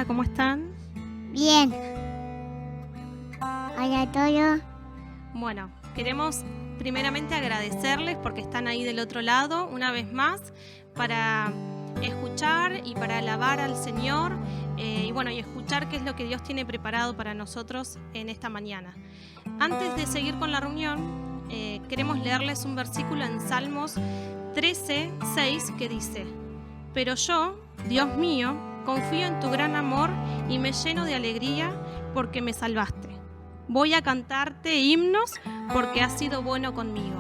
Hola, ¿cómo están? Bien. Hola a todos. Bueno, queremos primeramente agradecerles porque están ahí del otro lado una vez más para escuchar y para alabar al Señor y escuchar qué es lo que Dios tiene preparado para nosotros en esta mañana. Antes de seguir con la reunión, queremos leerles un versículo en Salmos 13:6 que dice: Pero yo, Dios mío, confío en tu gran amor y me lleno de alegría porque me salvaste. Voy a cantarte himnos porque has sido bueno conmigo.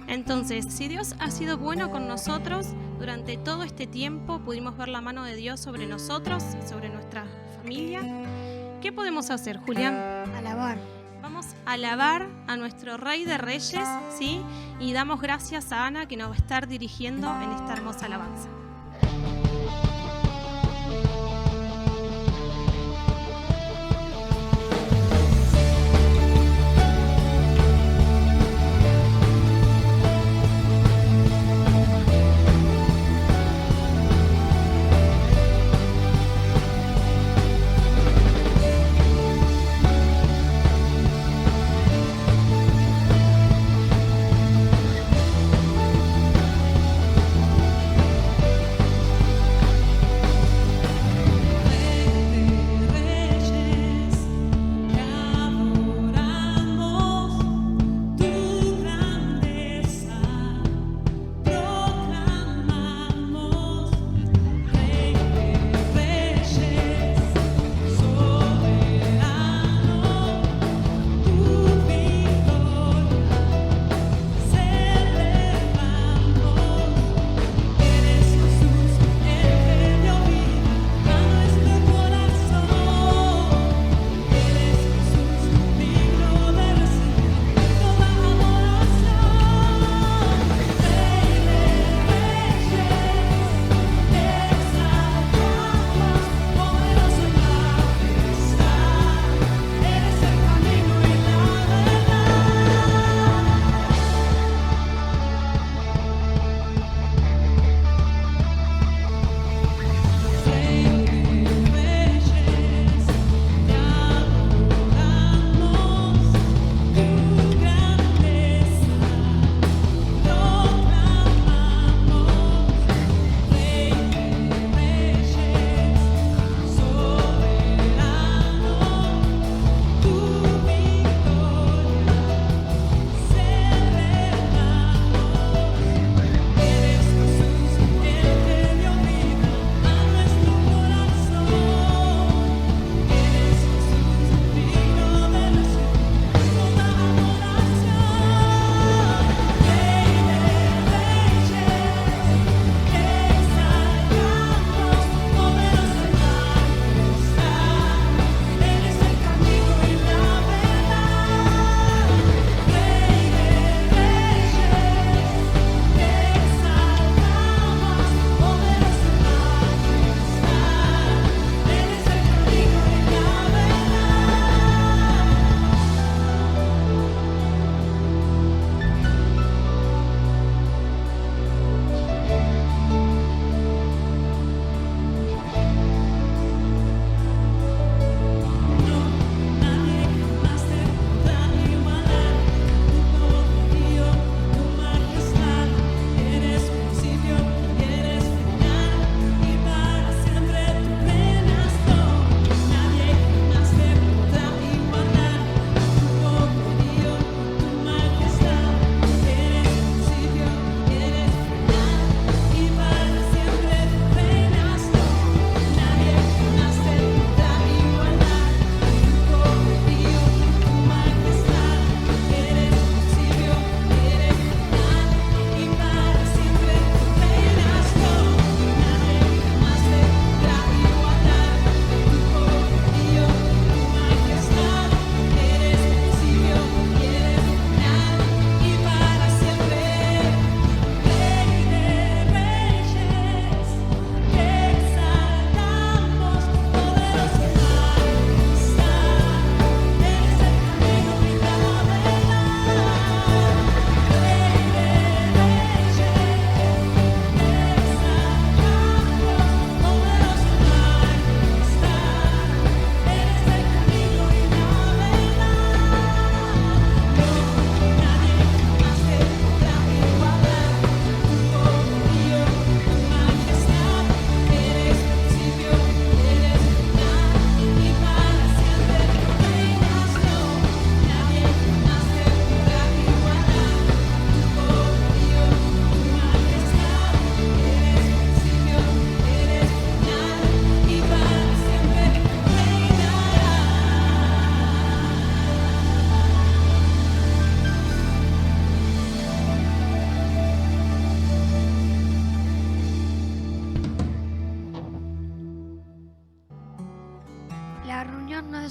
Entonces, si Dios ha sido bueno con nosotros durante todo este tiempo, pudimos ver la mano de Dios sobre nosotros, sobre nuestra familia. ¿Qué podemos hacer, Julián? Alabar. Vamos a alabar a nuestro Rey de Reyes, ¿sí? Y damos gracias a Ana que nos va a estar dirigiendo en esta hermosa alabanza.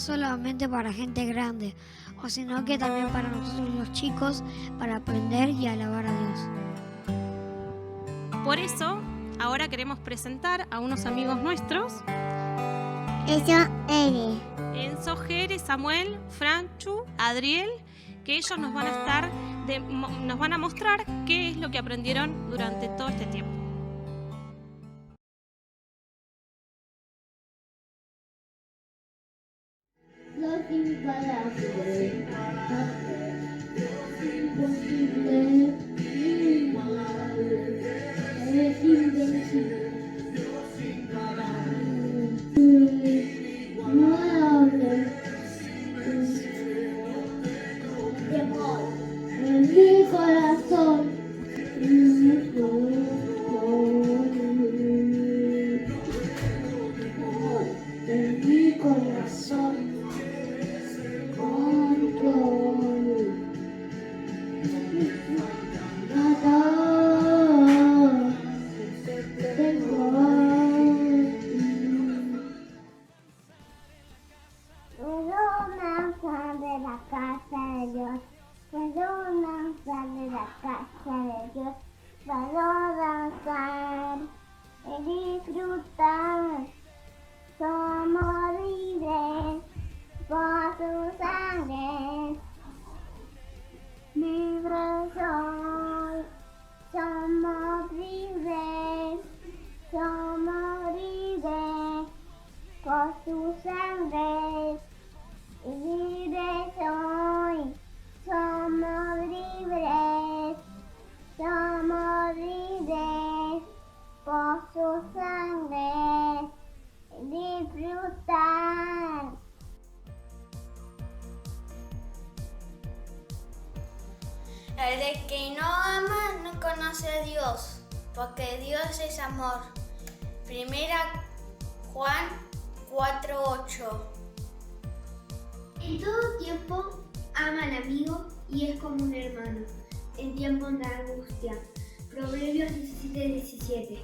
solamente para gente grande, sino que también para nosotros los chicos, para aprender y alabar a Dios. Por eso, ahora queremos presentar a unos amigos nuestros. Eso eres. Enzo, Jere, Samuel, Franchu, Adriel, que ellos nos van a mostrar qué es lo que aprendieron durante todo este tiempo. Los imparables, los imposibles, inigualables, eres invencible. Inigualable, temor en mi corazón. Temor en mi corazón. Para danzar y disfrutar, somos libres por su sangre. Libre soy, somos libres por su sangre. Libre soy, somos libres por su sangre. Disfrutar. El de que no ama no conoce a Dios, porque Dios es amor. Primera Juan 4:8. En todo tiempo ama al amigo y es como un hermano, en tiempos de angustia. Proverbios 17:17.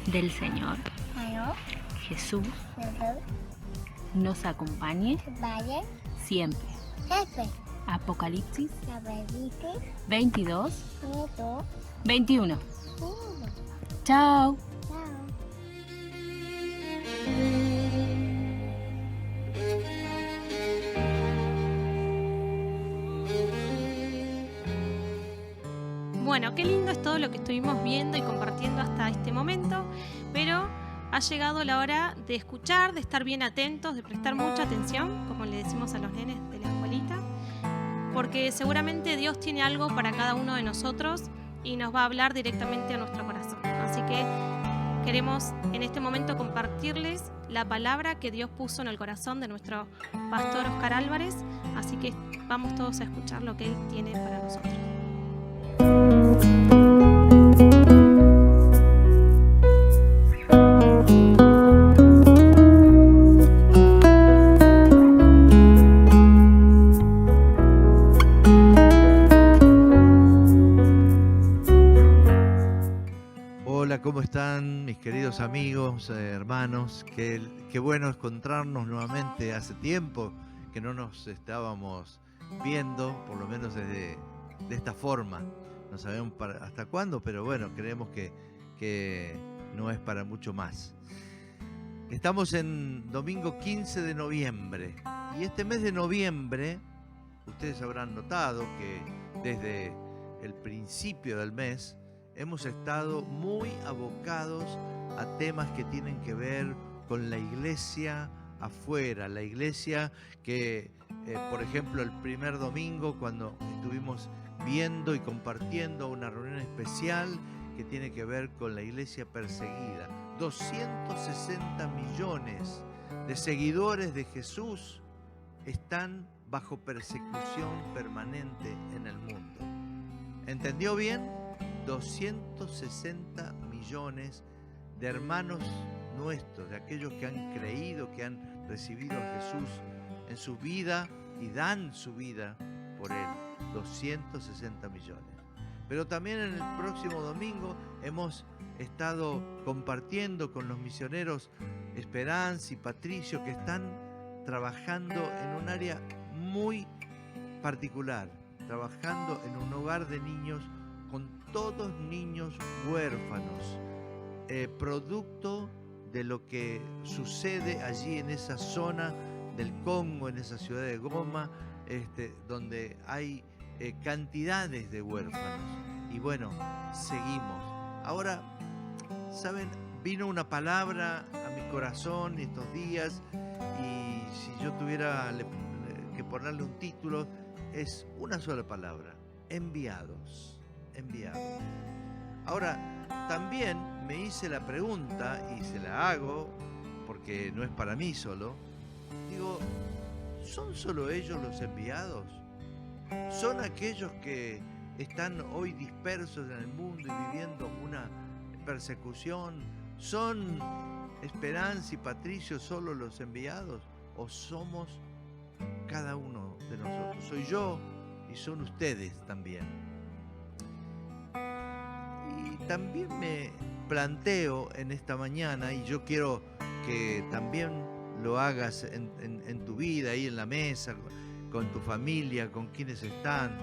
Del Señor Jesús nos acompañe siempre. Apocalipsis 22:21. Chao. Bueno, qué lindo es todo lo que estuvimos viendo y compartiendo hasta este momento, pero ha llegado la hora de escuchar, de estar bien atentos, de prestar mucha atención, como le decimos a los nenes de la escuelita, porque seguramente Dios tiene algo para cada uno de nosotros y nos va a hablar directamente a nuestro corazón. Así que queremos en este momento compartirles la palabra que Dios puso en el corazón de nuestro pastor Oscar Álvarez, así que vamos todos a escuchar lo que Él tiene para nosotros. Hola, ¿cómo están mis queridos amigos, hermanos? Qué bueno encontrarnos nuevamente. Hace tiempo que no nos estábamos viendo, por lo menos de esta forma. No sabemos hasta cuándo, pero bueno, creemos que no es para mucho más. Estamos en domingo 15 de noviembre. Y este mes de noviembre, ustedes habrán notado que desde el principio del mes hemos estado muy abocados a temas que tienen que ver con la iglesia afuera, la iglesia que, por ejemplo, el primer domingo cuando estuvimos viendo y compartiendo una reunión especial que tiene que ver con la iglesia perseguida. 260 millones de seguidores de Jesús están bajo persecución permanente en el mundo. ¿Entendió bien? 260 millones de hermanos nuestros, de aquellos que han creído, que han recibido a Jesús en su vida y dan su vida por Él. 260 millones. Pero también en el próximo domingo hemos estado compartiendo con los misioneros Esperanza y Patricio, que están trabajando en un área muy particular, trabajando en un hogar de niños con todos niños huérfanos, producto de lo que sucede allí en esa zona del Congo, en esa ciudad de Goma, donde hay cantidades de huérfanos. Y bueno, seguimos. Ahora, ¿saben? Vino una palabra a mi corazón estos días, y si yo tuviera que ponerle un título, es una sola palabra: enviados. Enviados. Ahora, también me hice la pregunta, y se la hago porque no es para mí solo. Digo, ¿son solo ellos los enviados? ¿Son aquellos que están hoy dispersos en el mundo y viviendo una persecución? ¿Son Esperanza y Patricio solo los enviados? ¿O somos cada uno de nosotros? Soy yo y son ustedes también. Y también me planteo en esta mañana, y yo quiero que también lo hagas en tu vida, ahí en la mesa, con tu familia, con quienes están,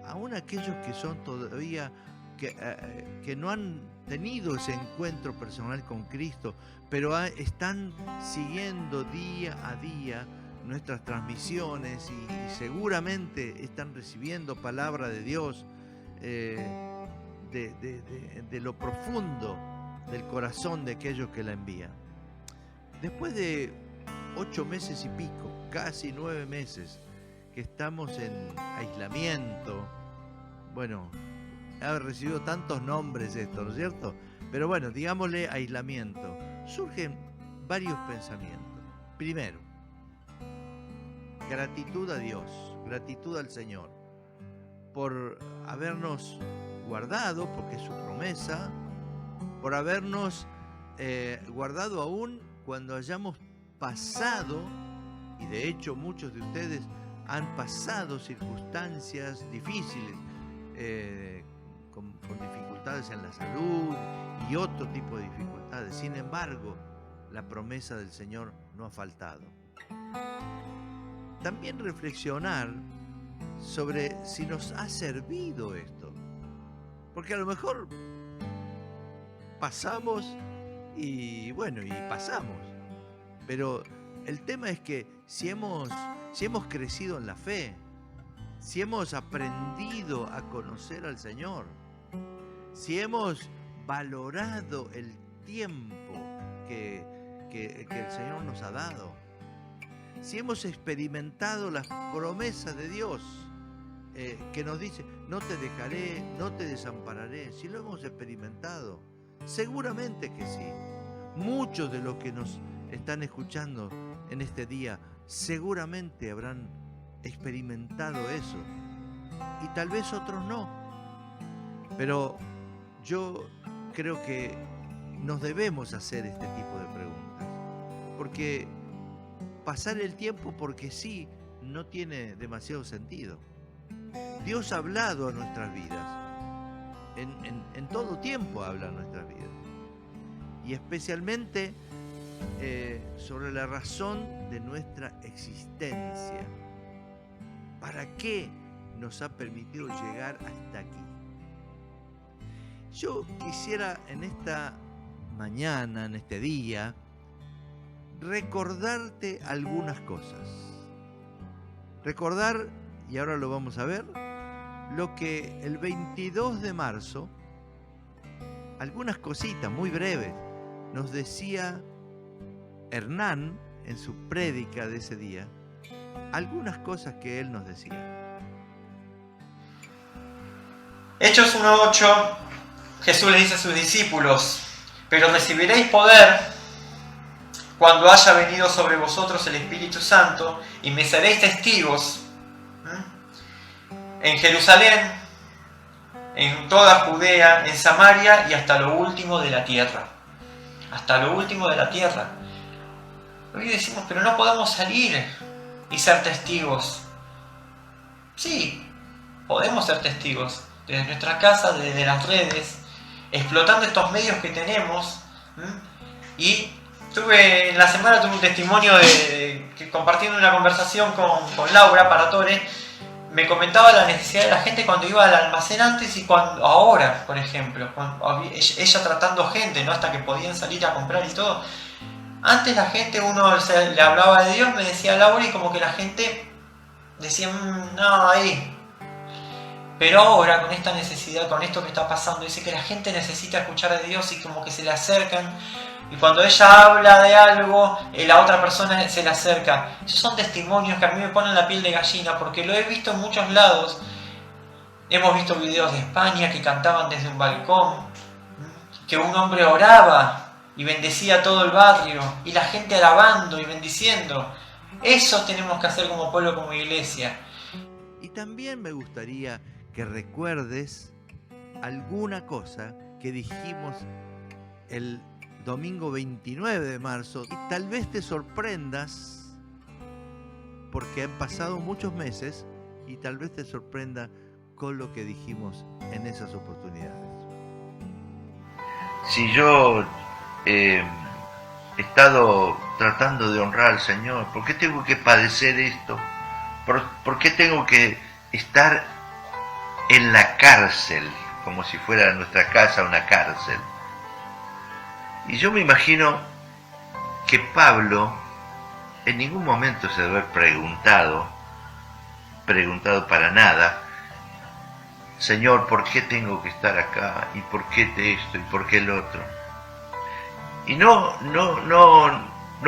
aún aquellos que son todavía, que no han tenido ese encuentro personal con Cristo, pero están siguiendo día a día nuestras transmisiones y seguramente están recibiendo palabra de Dios de lo profundo del corazón de aquellos que la envían. Después de 8 meses y pico, casi 9 meses, que estamos en aislamiento, bueno, ha recibido tantos nombres esto, ¿no es cierto? Pero bueno, digámosle aislamiento. Surgen varios pensamientos. Primero, gratitud a Dios, gratitud al Señor, por habernos guardado, porque es su promesa, por habernos guardado aún cuando hayamos pasado, y de hecho muchos de ustedes han pasado circunstancias difíciles, con dificultades en la salud y otro tipo de dificultades. Sin embargo, la promesa del Señor no ha faltado. También reflexionar sobre si nos ha servido esto, porque a lo mejor pasamos y bueno, y pasamos, pero el tema es que si hemos crecido en la fe, si hemos aprendido a conocer al Señor, si hemos valorado el tiempo que el Señor nos ha dado, si hemos experimentado las promesas de Dios, que nos dice, no te dejaré, no te desampararé, si lo hemos experimentado, seguramente que sí. Muchos de los que nos están escuchando en este día seguramente habrán experimentado eso, y tal vez otros no, pero yo creo que nos debemos hacer este tipo de preguntas, porque pasar el tiempo porque sí no tiene demasiado sentido. Dios ha hablado a nuestras vidas, en todo tiempo habla a nuestras vidas, y especialmente sobre la razón de nuestra existencia. ¿Para qué nos ha permitido llegar hasta aquí? Yo quisiera en esta mañana, en este día, recordarte algunas cosas. Recordar, y ahora lo vamos a ver, lo que el 22 de marzo, algunas cositas muy breves, nos decía Hernán en su prédica de ese día, algunas cosas que él nos decía. Hechos 1:8, Jesús le dice a sus discípulos, pero recibiréis poder cuando haya venido sobre vosotros el Espíritu Santo, y me seréis testigos en Jerusalén, en toda Judea, en Samaria y hasta lo último de la tierra. Hasta lo último de la tierra. Hoy decimos, pero no podemos salir y ser testigos. Sí, podemos ser testigos desde nuestra casa, desde las redes, explotando estos medios que tenemos y En la semana tuve un testimonio que compartiendo una conversación con Laura Paratore, me comentaba la necesidad de la gente cuando iba al almacén antes y ahora, por ejemplo, ella tratando gente, ¿no? Hasta que podían salir a comprar y todo. Antes la gente, uno le hablaba de Dios, me decía Laura, y como que la gente decía, no, ahí. Pero ahora, con esta necesidad, con esto que está pasando, dice que la gente necesita escuchar de Dios y como que se le acercan. Y cuando ella habla de algo, la otra persona se le acerca. Esos son testimonios que a mí me ponen la piel de gallina, porque lo he visto en muchos lados. Hemos visto videos de España que cantaban desde un balcón, que un hombre oraba y bendecía a todo el barrio, y la gente alabando y bendiciendo. Eso tenemos que hacer como pueblo, como iglesia. Y también me gustaría que recuerdes alguna cosa que dijimos el domingo 29 de marzo y tal vez te sorprendas porque han pasado muchos meses y tal vez te sorprenda con lo que dijimos en esas oportunidades. Si yo he estado tratando de honrar al Señor, ¿por qué tengo que padecer esto? ¿Por qué tengo que estar en la cárcel, como si fuera nuestra casa una cárcel? Y yo me imagino que Pablo en ningún momento se debe haber preguntado para nada, Señor, ¿por qué tengo que estar acá? ¿Y por qué esto? ¿Y por qué el otro? Y no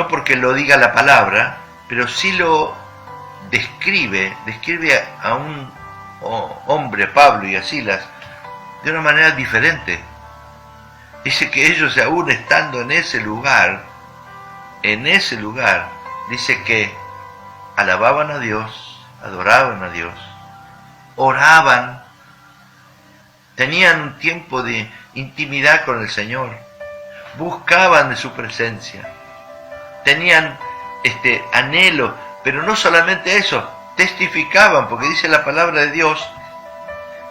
porque lo diga la palabra, pero sí lo describe a un hombre, Pablo y a Silas, de una manera diferente. Dice que ellos, aún estando en ese lugar, dice que alababan a Dios, adoraban a Dios, oraban, tenían un tiempo de intimidad con el Señor, buscaban de su presencia, tenían anhelo, pero no solamente eso, testificaban, porque dice la palabra de Dios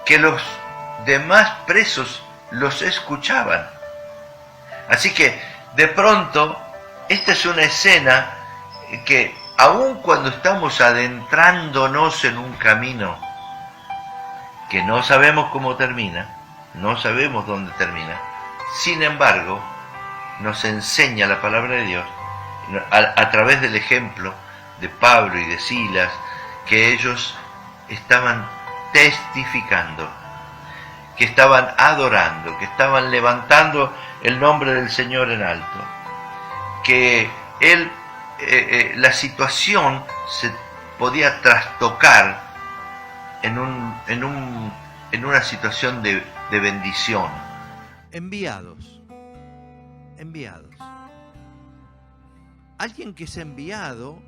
que los demás presos los escuchaban. Así que de pronto esta es una escena que aun cuando estamos adentrándonos en un camino que no sabemos cómo termina, no sabemos dónde termina, sin embargo nos enseña la palabra de Dios a través del ejemplo de Pablo y de Silas, que ellos estaban testificando, que estaban adorando, que estaban levantando el nombre del Señor en alto, que la situación se podía trastocar en una situación de bendición. Enviados. Alguien que es enviado,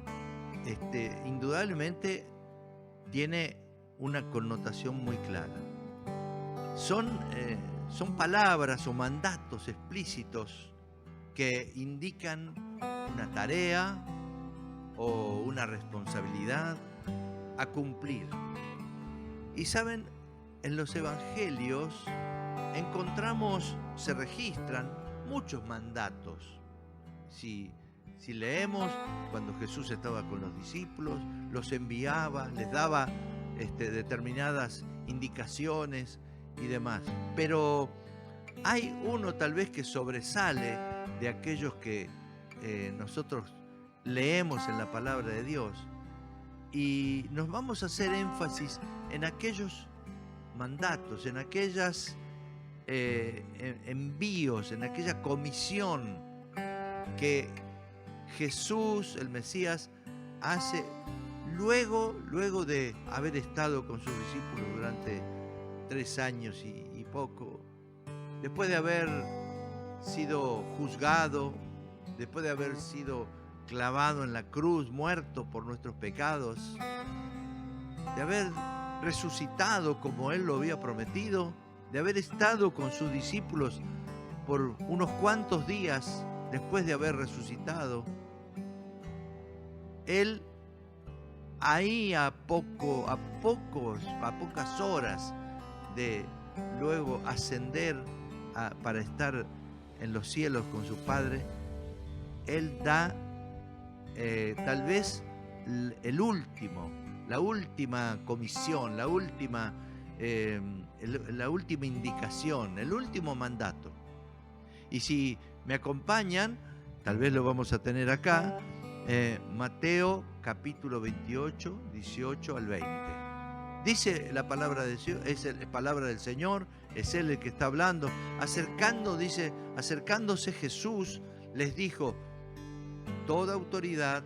indudablemente tiene una connotación muy clara. Son palabras o mandatos explícitos que indican una tarea o una responsabilidad a cumplir. Y saben, en los evangelios se registran muchos mandatos. Si leemos, cuando Jesús estaba con los discípulos, los enviaba, les daba determinadas indicaciones y demás. Pero hay uno tal vez que sobresale de aquellos que nosotros leemos en la palabra de Dios, y nos vamos a hacer énfasis en aquellos mandatos, en aquellas envíos, en aquella comisión que Jesús, el Mesías, hace luego de haber estado con sus discípulos durante 3 años y poco, después de haber sido juzgado, después de haber sido clavado en la cruz, muerto por nuestros pecados, de haber resucitado como Él lo había prometido, de haber estado con sus discípulos por unos cuantos días después de haber resucitado. Él ahí a pocas horas de luego ascender para estar en los cielos con su Padre, Él da tal vez la última comisión, la última indicación, el último mandato. Y si me acompañan, tal vez lo vamos a tener acá, Mateo capítulo 28, 18 al 20. Dice la palabra de Dios, es la palabra del Señor, es Él el que está hablando. Acercándose Jesús, les dijo: toda autoridad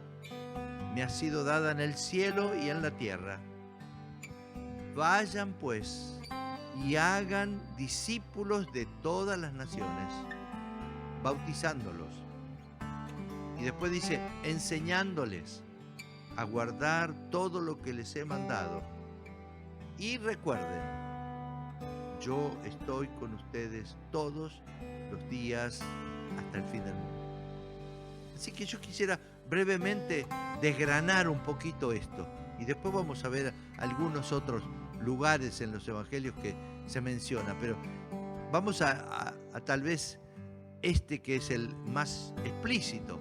me ha sido dada en el cielo y en la tierra. Vayan pues y hagan discípulos de todas las naciones, bautizándolos. Y después dice, enseñándoles a guardar todo lo que les he mandado. Y recuerden, yo estoy con ustedes todos los días hasta el fin del mundo. Así que yo quisiera brevemente desgranar un poquito esto. Y después vamos a ver algunos otros lugares en los evangelios que se menciona. Pero vamos a tal vez este que es el más explícito.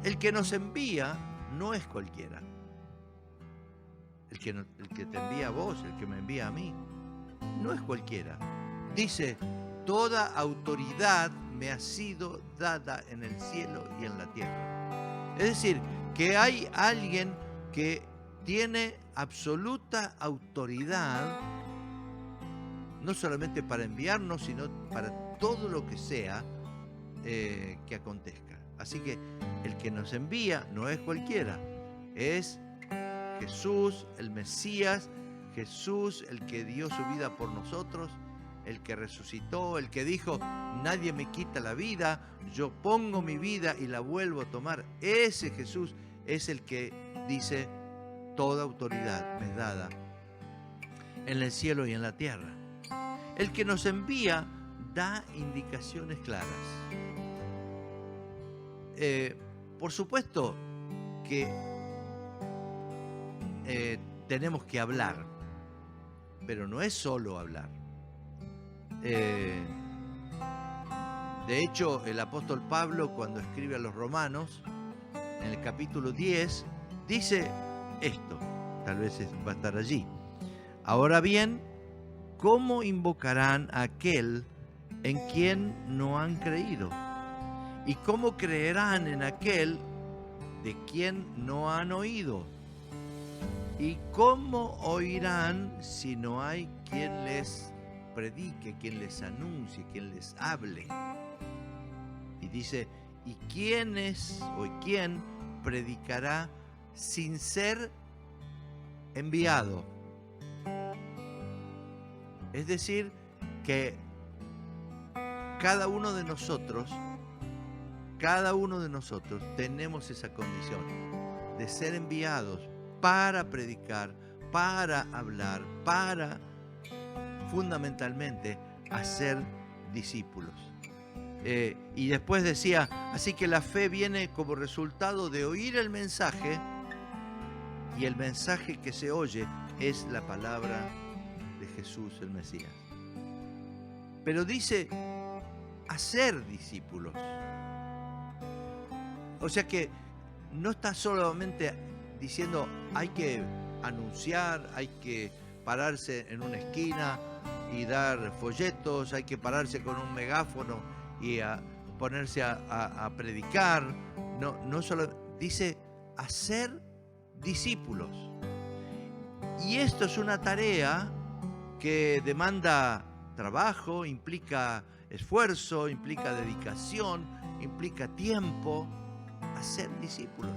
El que nos envía no es cualquiera. El que te envía a vos, el que me envía a mí, no es cualquiera. Dice, toda autoridad me ha sido dada en el cielo y en la tierra. Es decir, que hay alguien que tiene absoluta autoridad, no solamente para enviarnos, sino para todo lo que sea que acontezca. Así que el que nos envía no es cualquiera, es Jesús, el Mesías, Jesús, el que dio su vida por nosotros, el que resucitó, el que dijo, nadie me quita la vida, yo pongo mi vida y la vuelvo a tomar. Ese Jesús es el que dice, toda autoridad me es dada en el cielo y en la tierra. El que nos envía da indicaciones claras. Por supuesto que tenemos que hablar, pero no es solo hablar. De hecho, el apóstol Pablo, cuando escribe a los Romanos, en el capítulo 10, dice esto, tal vez va a estar allí. Ahora bien, ¿cómo invocarán a aquel en quien no han creído? ¿Y cómo creerán en aquel de quien no han oído? ¿Y cómo oirán si no hay quien les predique, quien les anuncie, quien les hable? Y dice, ¿y quién es o quién predicará sin ser enviado? Es decir, que cada uno de nosotros tenemos esa condición de ser enviados para predicar, para hablar, para fundamentalmente hacer discípulos. Y después decía, así que la fe viene como resultado de oír el mensaje, y el mensaje que se oye es la palabra de Jesús el Mesías. Pero dice, hacer discípulos. O sea que no está solamente diciendo hay que anunciar, hay que pararse en una esquina y dar folletos, hay que pararse con un megáfono y ponerse a predicar. No solo, dice hacer discípulos. Y esto es una tarea que demanda trabajo, implica esfuerzo, implica dedicación, implica tiempo. Hacer discípulos.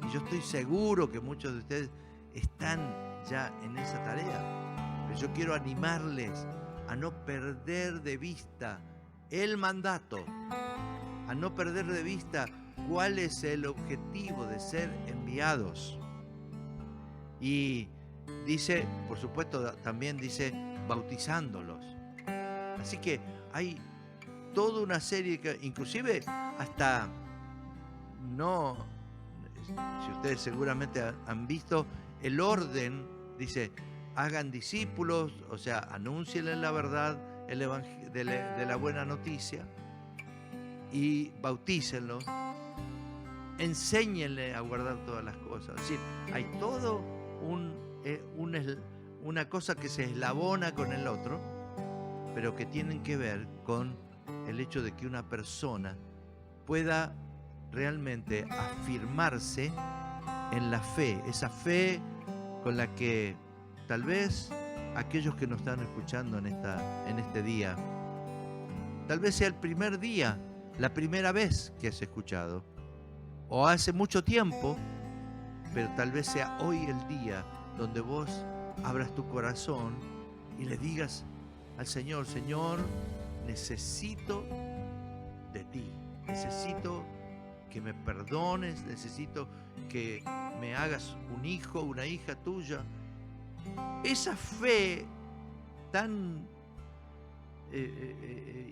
Y yo estoy seguro que muchos de ustedes están ya en esa tarea. Pero yo quiero animarles a no perder de vista el mandato, a no perder de vista cuál es el objetivo de ser enviados. Y dice, por supuesto, también dice bautizándolos. Así que hay toda una serie que, inclusive hasta no, si ustedes seguramente han visto el orden, dice, hagan discípulos, o sea, anúncienles la verdad de la buena noticia, y bautícenlos, enséñenle a guardar todas las cosas. Es decir, hay todo una cosa que se eslabona con el otro, pero que tienen que ver con el hecho de que una persona pueda realmente afirmarse en la fe, esa fe con la que tal vez aquellos que nos están escuchando en este día, tal vez sea el primer día, la primera vez que has escuchado, o hace mucho tiempo, pero tal vez sea hoy el día donde vos abras tu corazón y le digas al Señor: Señor, necesito de ti, necesito que me perdones, necesito que me hagas un hijo, una hija tuya. Esa fe tan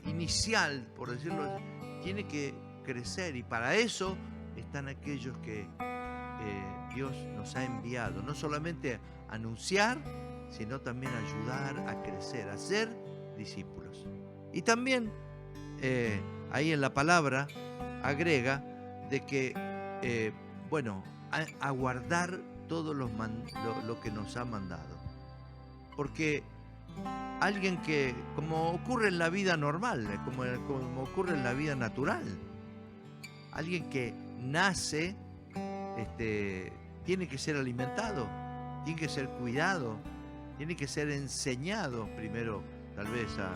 inicial, por decirlo así, tiene que crecer, y para eso están aquellos que Dios nos ha enviado, no solamente a anunciar, sino también a ayudar a crecer, a ser discípulos. Y también ahí en la palabra agrega de que, a guardar todo lo que nos ha mandado. Porque alguien que, como ocurre en la vida normal, como ocurre en la vida natural, alguien que nace, tiene que ser alimentado, tiene que ser cuidado, tiene que ser enseñado primero, tal vez a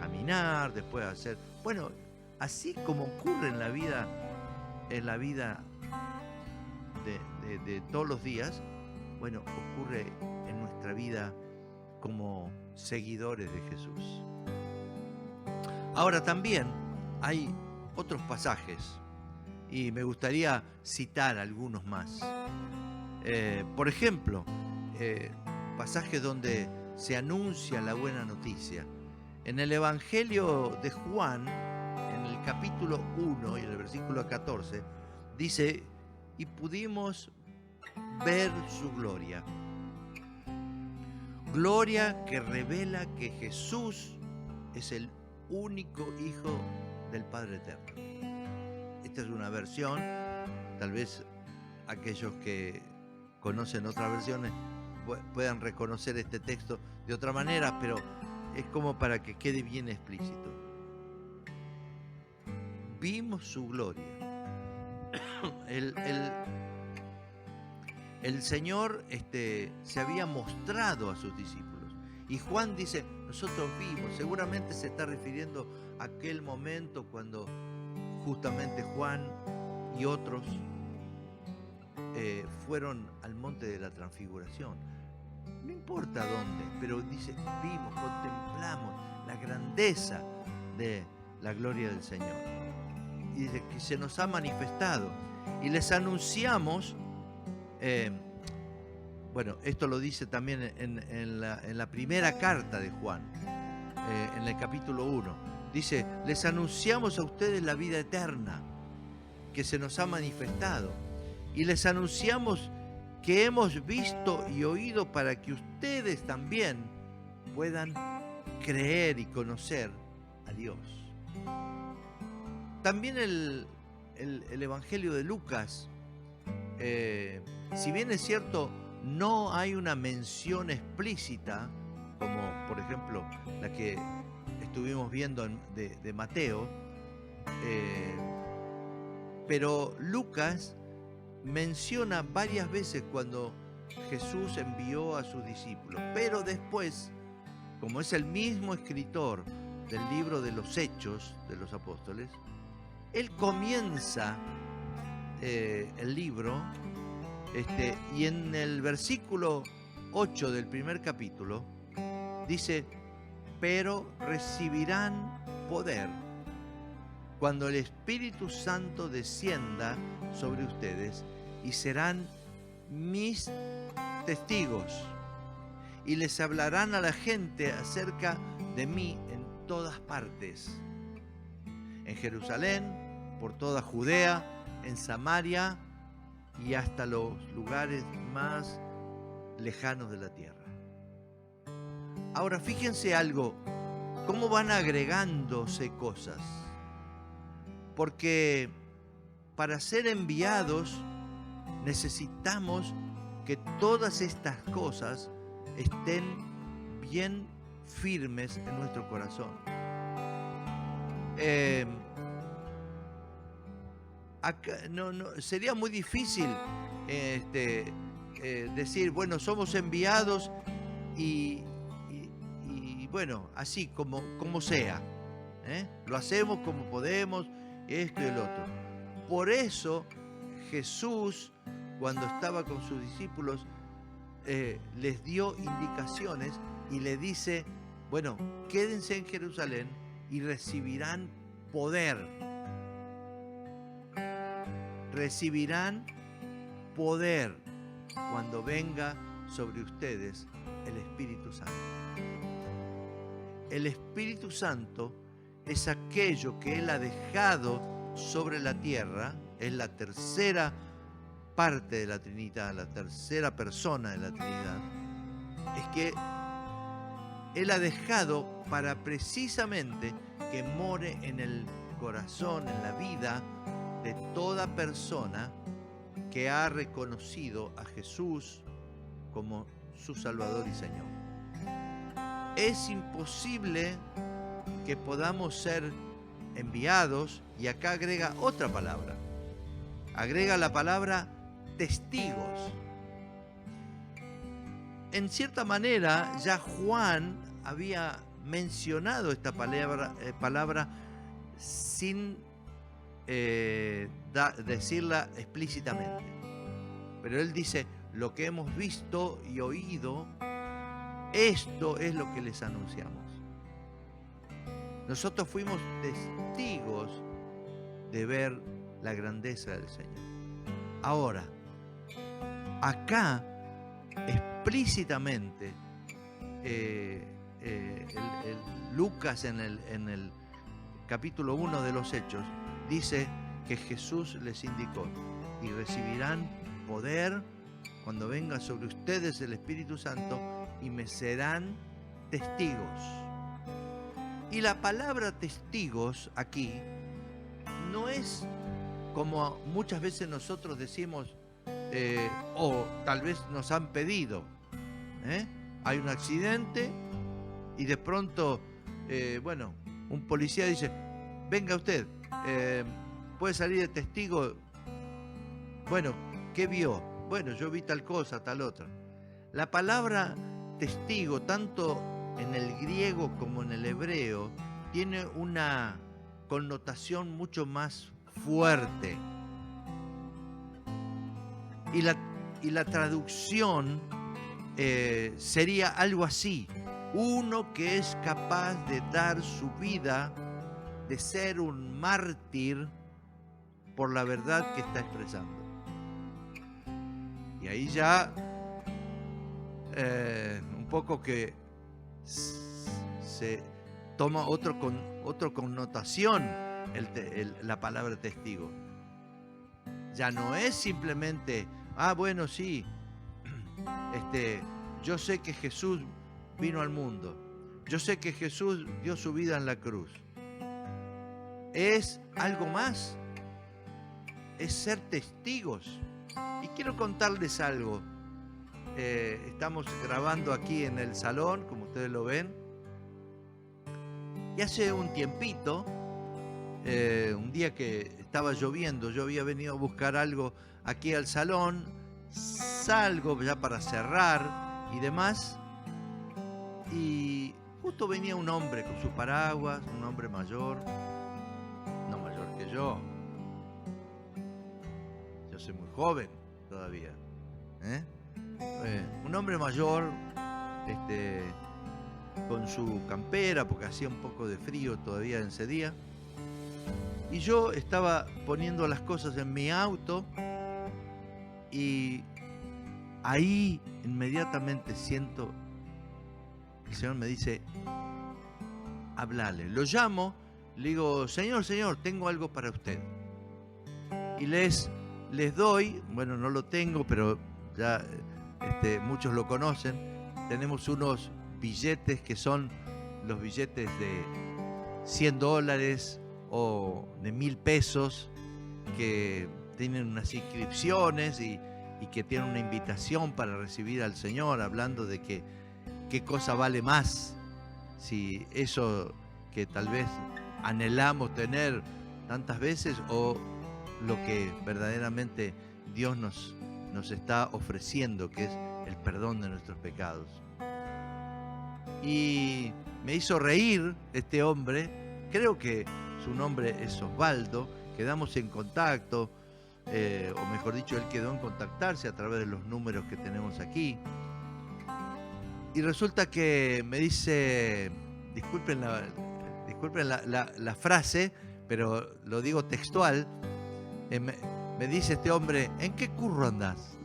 caminar, después a hacer, así como ocurre en la vida de todos los días, ocurre en nuestra vida como seguidores de Jesús. Ahora también hay otros pasajes y me gustaría citar algunos más. Por ejemplo, pasajes donde se anuncia la buena noticia. En el Evangelio de Juan, en el capítulo 1 y en el versículo 14, dice: y pudimos ver su gloria. Gloria que revela que Jesús es el único Hijo del Padre Eterno. Esta es una versión, tal vez aquellos que conocen otras versiones puedan reconocer este texto de otra manera, pero es como para que quede bien explícito. Vimos su gloria. El Señor se había mostrado a sus discípulos. Y Juan dice: nosotros vimos. Seguramente se está refiriendo a aquel momento cuando justamente Juan y otros fueron al monte de la Transfiguración. No importa dónde, pero dice: vimos, contemplamos la grandeza de la gloria del Señor. Y dice que se nos ha manifestado. Y les anunciamos, esto lo dice también en la primera carta de Juan, en el capítulo 1. Dice: les anunciamos a ustedes la vida eterna que se nos ha manifestado. Y les anunciamos que hemos visto y oído para que ustedes también puedan creer y conocer a Dios. También el Evangelio de Lucas, si bien es cierto, no hay una mención explícita, como por ejemplo la que estuvimos viendo de Mateo, pero Lucas menciona varias veces cuando Jesús envió a sus discípulos, pero después, como es el mismo escritor del libro de los Hechos de los Apóstoles, él comienza el libro y en el versículo 8 del primer capítulo dice: pero recibirán poder cuando el Espíritu Santo descienda sobre ustedes, y serán mis testigos, y les hablarán a la gente acerca de mí en todas partes, en Jerusalén, por toda Judea, en Samaria y hasta los lugares más lejanos de la tierra. Ahora fíjense algo, cómo van agregándose cosas. porque para ser enviados necesitamos que todas estas cosas estén bien firmes en nuestro corazón. Sería muy difícil decir, bueno, somos enviados y bueno, así como sea, lo hacemos como podemos, esto y el otro. Por eso Jesús, cuando estaba con sus discípulos, les dio indicaciones y les dice, bueno, quédense en Jerusalén y recibirán poder. Recibirán poder cuando venga sobre ustedes el Espíritu Santo. El Espíritu Santo es aquello que Él ha dejado sobre la tierra, es la tercera parte de la Trinidad, la tercera persona de la Trinidad. Es que Él ha dejado para precisamente que more en el corazón, en la vida de toda persona que ha reconocido a Jesús como su Salvador y Señor. Es imposible que podamos ser enviados, y acá agrega otra palabra, agrega la palabra testigos. En cierta manera ya Juan había mencionado esta palabra sin decirla explícitamente, pero él dice, lo que hemos visto y oído, esto es lo que les anunciamos. Nosotros fuimos testigos de ver la grandeza del Señor. Ahora, acá explícitamente Lucas en el capítulo 1 de los Hechos dice que Jesús les indicó, y recibirán poder cuando venga sobre ustedes el Espíritu Santo y me serán testigos. Y la palabra testigos aquí no es como muchas veces nosotros decimos, o tal vez nos han pedido, hay un accidente y de pronto, bueno, un policía dice, venga usted, puede salir de testigo. Bueno, ¿qué vio? Bueno, yo vi tal cosa, tal otra. La palabra testigo, tanto en el griego como en el hebreo, tiene una connotación mucho más fuerte. Y la traducción sería algo así: uno que es capaz de dar su vida, de ser un mártir por la verdad que está expresando. Y ahí ya un poco que se toma otra connotación la palabra testigo. Ya no es simplemente, bueno, sí, yo sé que Jesús vino al mundo, yo sé que Jesús dio su vida en la cruz. Es algo más, es ser testigos. Y quiero contarles algo. Estamos grabando aquí en el salón, como ustedes lo ven. Y hace un tiempito, un día que estaba lloviendo, yo había venido a buscar algo aquí al salón, salgo ya para cerrar y demás, y justo venía un hombre con su paraguas, un hombre mayor, no mayor que yo soy muy joven todavía, un hombre mayor, con su campera, porque hacía un poco de frío todavía en ese día, y yo estaba poniendo las cosas en mi auto, y ahí inmediatamente siento, el Señor me dice, hablale. Lo llamo, le digo, Señor, tengo algo para usted. Y les doy, bueno, no lo tengo, pero ya muchos lo conocen. Tenemos unos billetes que son los billetes de $100 o de 1.000 pesos que tienen unas inscripciones y que tienen una invitación para recibir al Señor, hablando de que qué cosa vale más, si eso que tal vez anhelamos tener tantas veces o lo que verdaderamente Dios nos está ofreciendo, que es el perdón de nuestros pecados. Y me hizo reír este hombre, creo que su nombre es Osvaldo, quedamos en contacto, o mejor dicho, él quedó en contactarse a través de los números que tenemos aquí. Y resulta que me dice, disculpen la frase, pero lo digo textual, me dice este hombre, ¿en qué curro andás?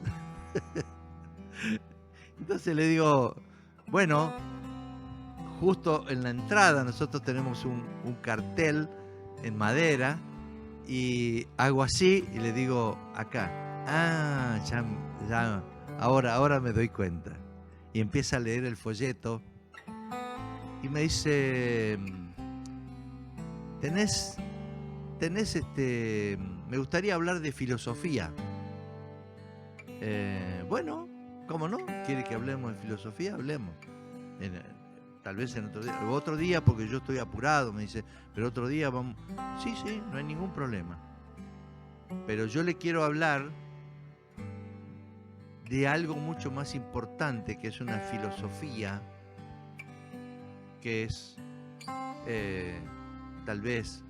Entonces le digo, bueno, justo en la entrada nosotros tenemos un cartel en madera y hago así y le digo, acá, ya, ahora me doy cuenta. Y empieza a leer el folleto y me dice, tenés me gustaría hablar de filosofía. Bueno, ¿cómo no? ¿Quiere que hablemos de filosofía? Hablemos. Tal vez en otro día, porque yo estoy apurado, me dice, pero otro día vamos. Sí, no hay ningún problema. Pero yo le quiero hablar de algo mucho más importante, que es una filosofía que es tal vez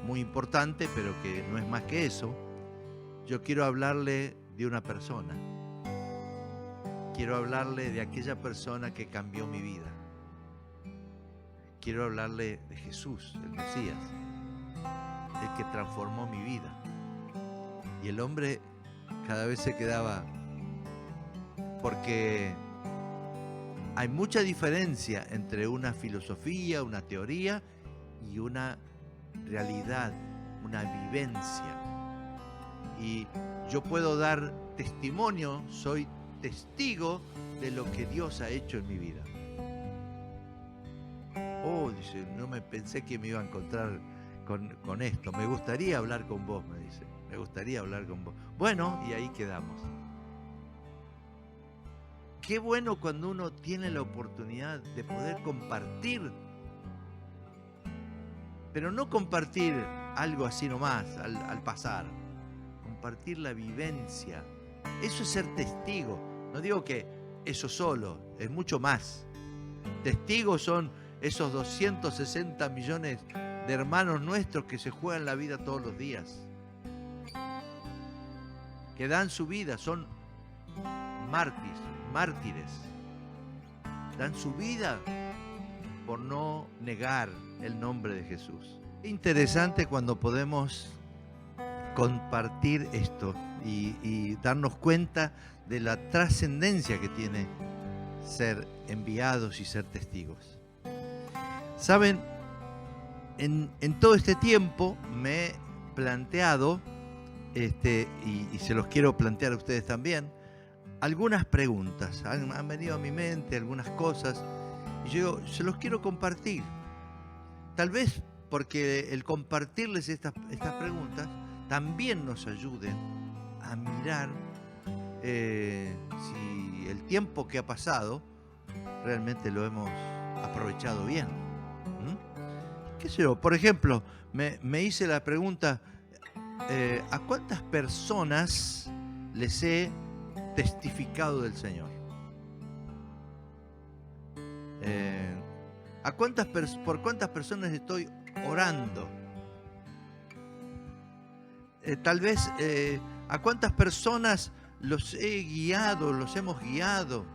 muy importante, pero que no es más que eso. Yo quiero hablarle de una persona. Quiero hablarle de aquella persona que cambió mi vida. Quiero hablarle de Jesús, el Mesías, el que transformó mi vida. Y el hombre cada vez se quedaba, porque hay mucha diferencia entre una filosofía, una teoría y una realidad, una vivencia. Y yo puedo dar testimonio, soy testigo de lo que Dios ha hecho en mi vida. Oh, dice, no me pensé que me iba a encontrar con esto. Me gustaría hablar con vos, me dice. Me gustaría hablar con vos. Bueno, y ahí quedamos. Qué bueno cuando uno tiene la oportunidad de poder compartir, pero no compartir algo así nomás, al pasar. Compartir la vivencia. Eso es ser testigo. No digo que eso solo, es mucho más. Testigos son esos 260 millones de hermanos nuestros que se juegan la vida todos los días, que dan su vida, son mártires, dan su vida por no negar el nombre de Jesús. Interesante cuando podemos compartir esto y darnos cuenta de la trascendencia que tiene ser enviados y ser testigos. Saben, en todo este tiempo me he planteado, y se los quiero plantear a ustedes también, algunas preguntas. Han venido a mi mente algunas cosas y yo se los quiero compartir. Tal vez porque el compartirles estas preguntas también nos ayuden a mirar si el tiempo que ha pasado realmente lo hemos aprovechado bien. ¿Qué sé yo? Por ejemplo, me hice la pregunta, ¿a cuántas personas les he testificado del Señor? ¿Por cuántas personas estoy orando? Tal vez, ¿a cuántas personas los hemos guiado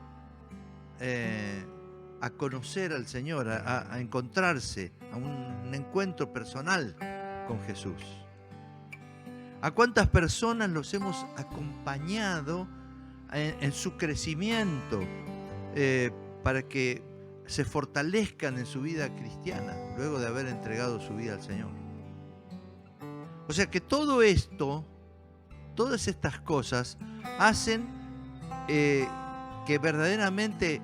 a conocer al Señor, a encontrarse, a un encuentro personal con Jesús? ¿A cuántas personas los hemos acompañado en su crecimiento para que se fortalezcan en su vida cristiana luego de haber entregado su vida al Señor? O sea que todo esto, todas estas cosas hacen que verdaderamente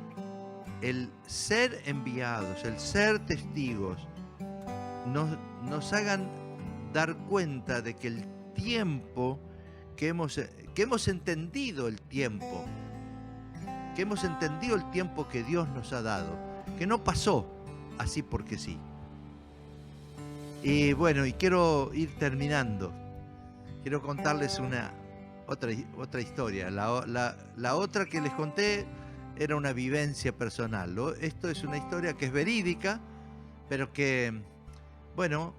el ser enviados, el ser testigos, nos hagan dar cuenta de que el tiempo que hemos entendido el tiempo, que Dios nos ha dado, que no pasó así porque sí. Y bueno, y quiero ir terminando. Quiero contarles otra historia. La otra que les conté era una vivencia personal. Esto es una historia que es verídica, pero que, bueno,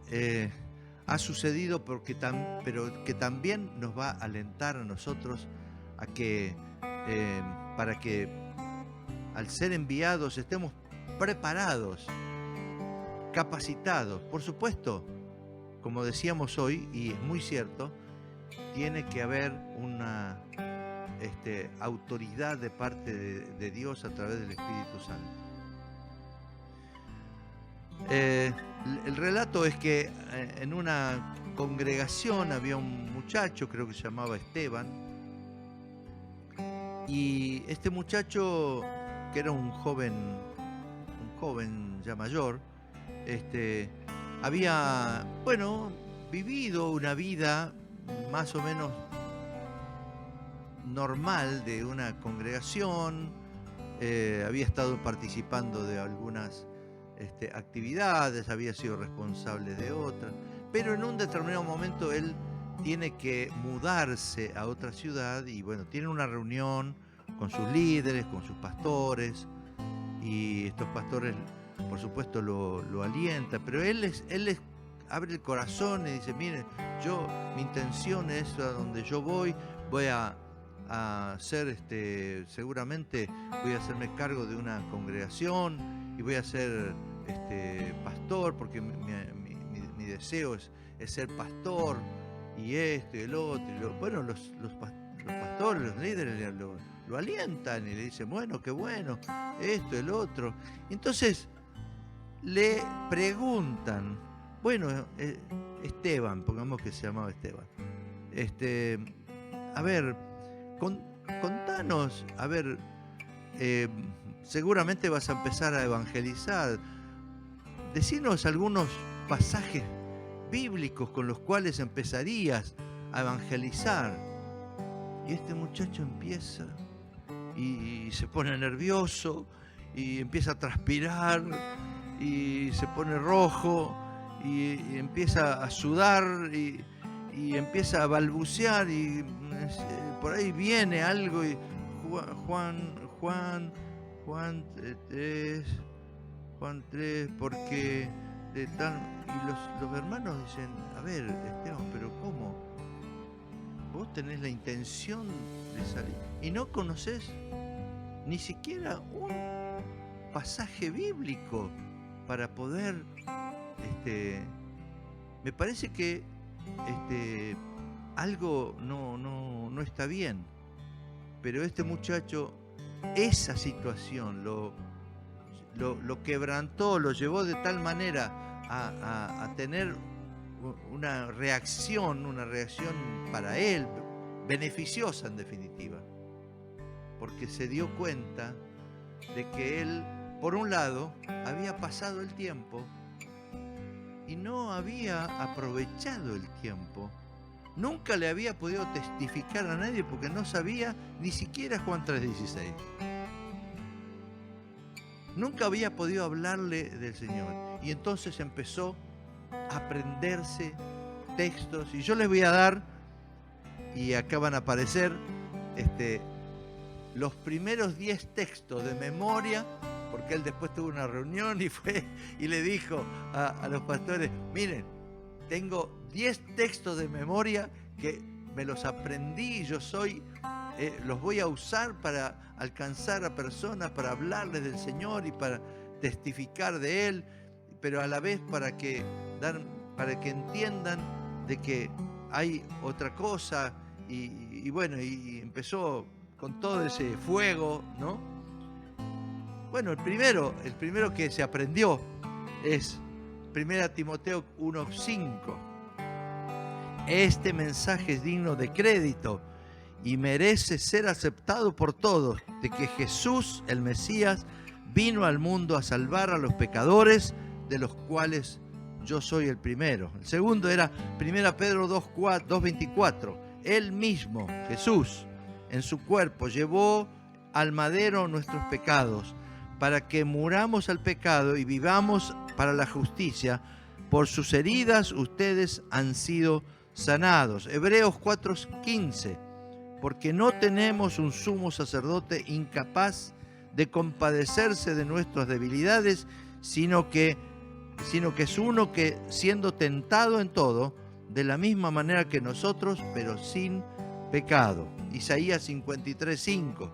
ha sucedido pero que también nos va a alentar a nosotros a que, para que al ser enviados estemos preparados, capacitados. Por supuesto, como decíamos hoy, y es muy cierto, tiene que haber una autoridad de parte de Dios a través del Espíritu Santo. El relato es que en una congregación había un muchacho, creo que se llamaba Esteban, y este muchacho, que era un joven ya mayor, había, bueno, vivido una vida más o menos normal de una congregación, había estado participando de algunas actividades, había sido responsable de otras, pero en un determinado momento él tiene que mudarse a otra ciudad y bueno, tiene una reunión con sus líderes, con sus pastores, y estos pastores por supuesto lo alientan, pero él abre el corazón y dice: miren, mi intención es, a donde yo voy a ser, seguramente voy a hacerme cargo de una congregación y voy a ser pastor, porque mi deseo es ser pastor, y esto y el otro. Bueno, los pastores, los líderes lo alientan y le dicen: bueno, qué bueno, esto, el otro. Entonces le preguntan: bueno, Esteban, pongamos que se llamaba Esteban, a ver, contanos, a ver, seguramente vas a empezar a evangelizar, decinos algunos pasajes bíblicos con los cuales empezarías a evangelizar. Y este muchacho empieza y se pone nervioso y empieza a transpirar y se pone rojo y empieza a sudar y empieza a balbucear, y por ahí viene algo, y Juan 3, porque de tal. Y los hermanos dicen: a ver, Esteban, pero ¿cómo? Vos tenés la intención de salir y no conocés ni siquiera un pasaje bíblico para poder, me parece que algo no está bien. Pero este muchacho, esa situación lo quebrantó, lo llevó de tal manera a tener una reacción para él, beneficiosa en definitiva, porque se dio cuenta de que él, por un lado, había pasado el tiempo y no había aprovechado el tiempo. Nunca le había podido testificar a nadie porque no sabía ni siquiera Juan 3:16. Nunca había podido hablarle del Señor. Y entonces empezó a aprenderse textos. Y yo les voy a dar, y acá van a aparecer, los primeros 10 textos de memoria, porque él después tuvo una reunión y fue y le dijo a los pastores: miren, tengo 10 textos de memoria que me los aprendí, los voy a usar para alcanzar a personas, para hablarles del Señor y para testificar de Él, pero a la vez para que entiendan de que hay otra cosa. Y bueno, y empezó con todo ese fuego, ¿no? Bueno, el primero que se aprendió es 1 Timoteo 1:5. Este mensaje es digno de crédito y merece ser aceptado por todos, de que Jesús, el Mesías, vino al mundo a salvar a los pecadores, de los cuales yo soy el primero. El segundo era 1 Pedro 2:24. Él mismo, Jesús, en su cuerpo llevó al madero nuestros pecados, para que muramos al pecado y vivamos para la justicia. Por sus heridas ustedes han sido sanados. Hebreos 4:15. Porque no tenemos un sumo sacerdote incapaz de compadecerse de nuestras debilidades, sino que es uno que, siendo tentado en todo, de la misma manera que nosotros, pero sin pecado. Isaías 53:5.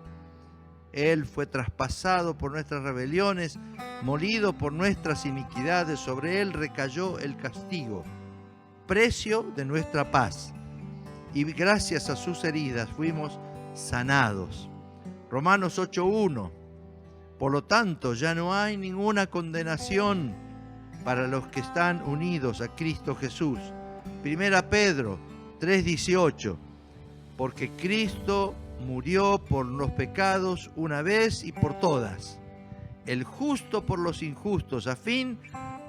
Él fue traspasado por nuestras rebeliones, molido por nuestras iniquidades, sobre él recayó el castigo, precio de nuestra paz, y gracias a sus heridas fuimos sanados. Romanos 8:1. Por lo tanto, ya no hay ninguna condenación para los que están unidos a Cristo Jesús. 1 Pedro 3:18. Porque Cristo murió por los pecados una vez y por todas, el justo por los injustos, a fin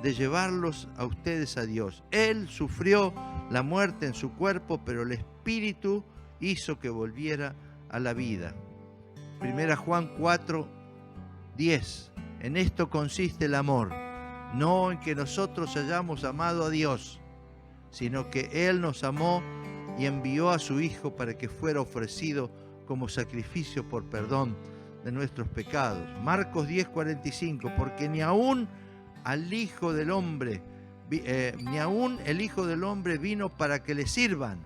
de llevarlos a ustedes a Dios. Él sufrió la muerte en su cuerpo, pero el Espíritu hizo que volviera a la vida. 1 Juan 4:10. En esto consiste el amor, no en que nosotros hayamos amado a Dios, sino que Él nos amó y envió a su Hijo para que fuera ofrecido como sacrificio por perdón de nuestros pecados. Marcos 10:45. Porque ni aún el Hijo del Hombre vino para que le sirvan,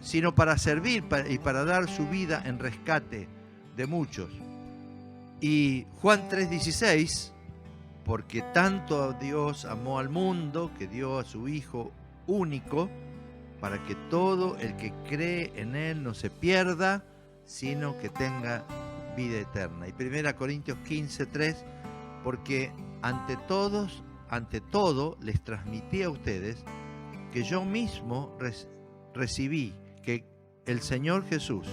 sino para servir y para dar su vida en rescate de muchos. Y Juan 3:16. Porque tanto Dios amó al mundo que dio a su Hijo único, para que todo el que cree en Él no se pierda, sino que tenga vida eterna. Y 1 Corintios 15:3. Porque ante todo les transmití a ustedes que yo mismo recibí, que el Señor Jesús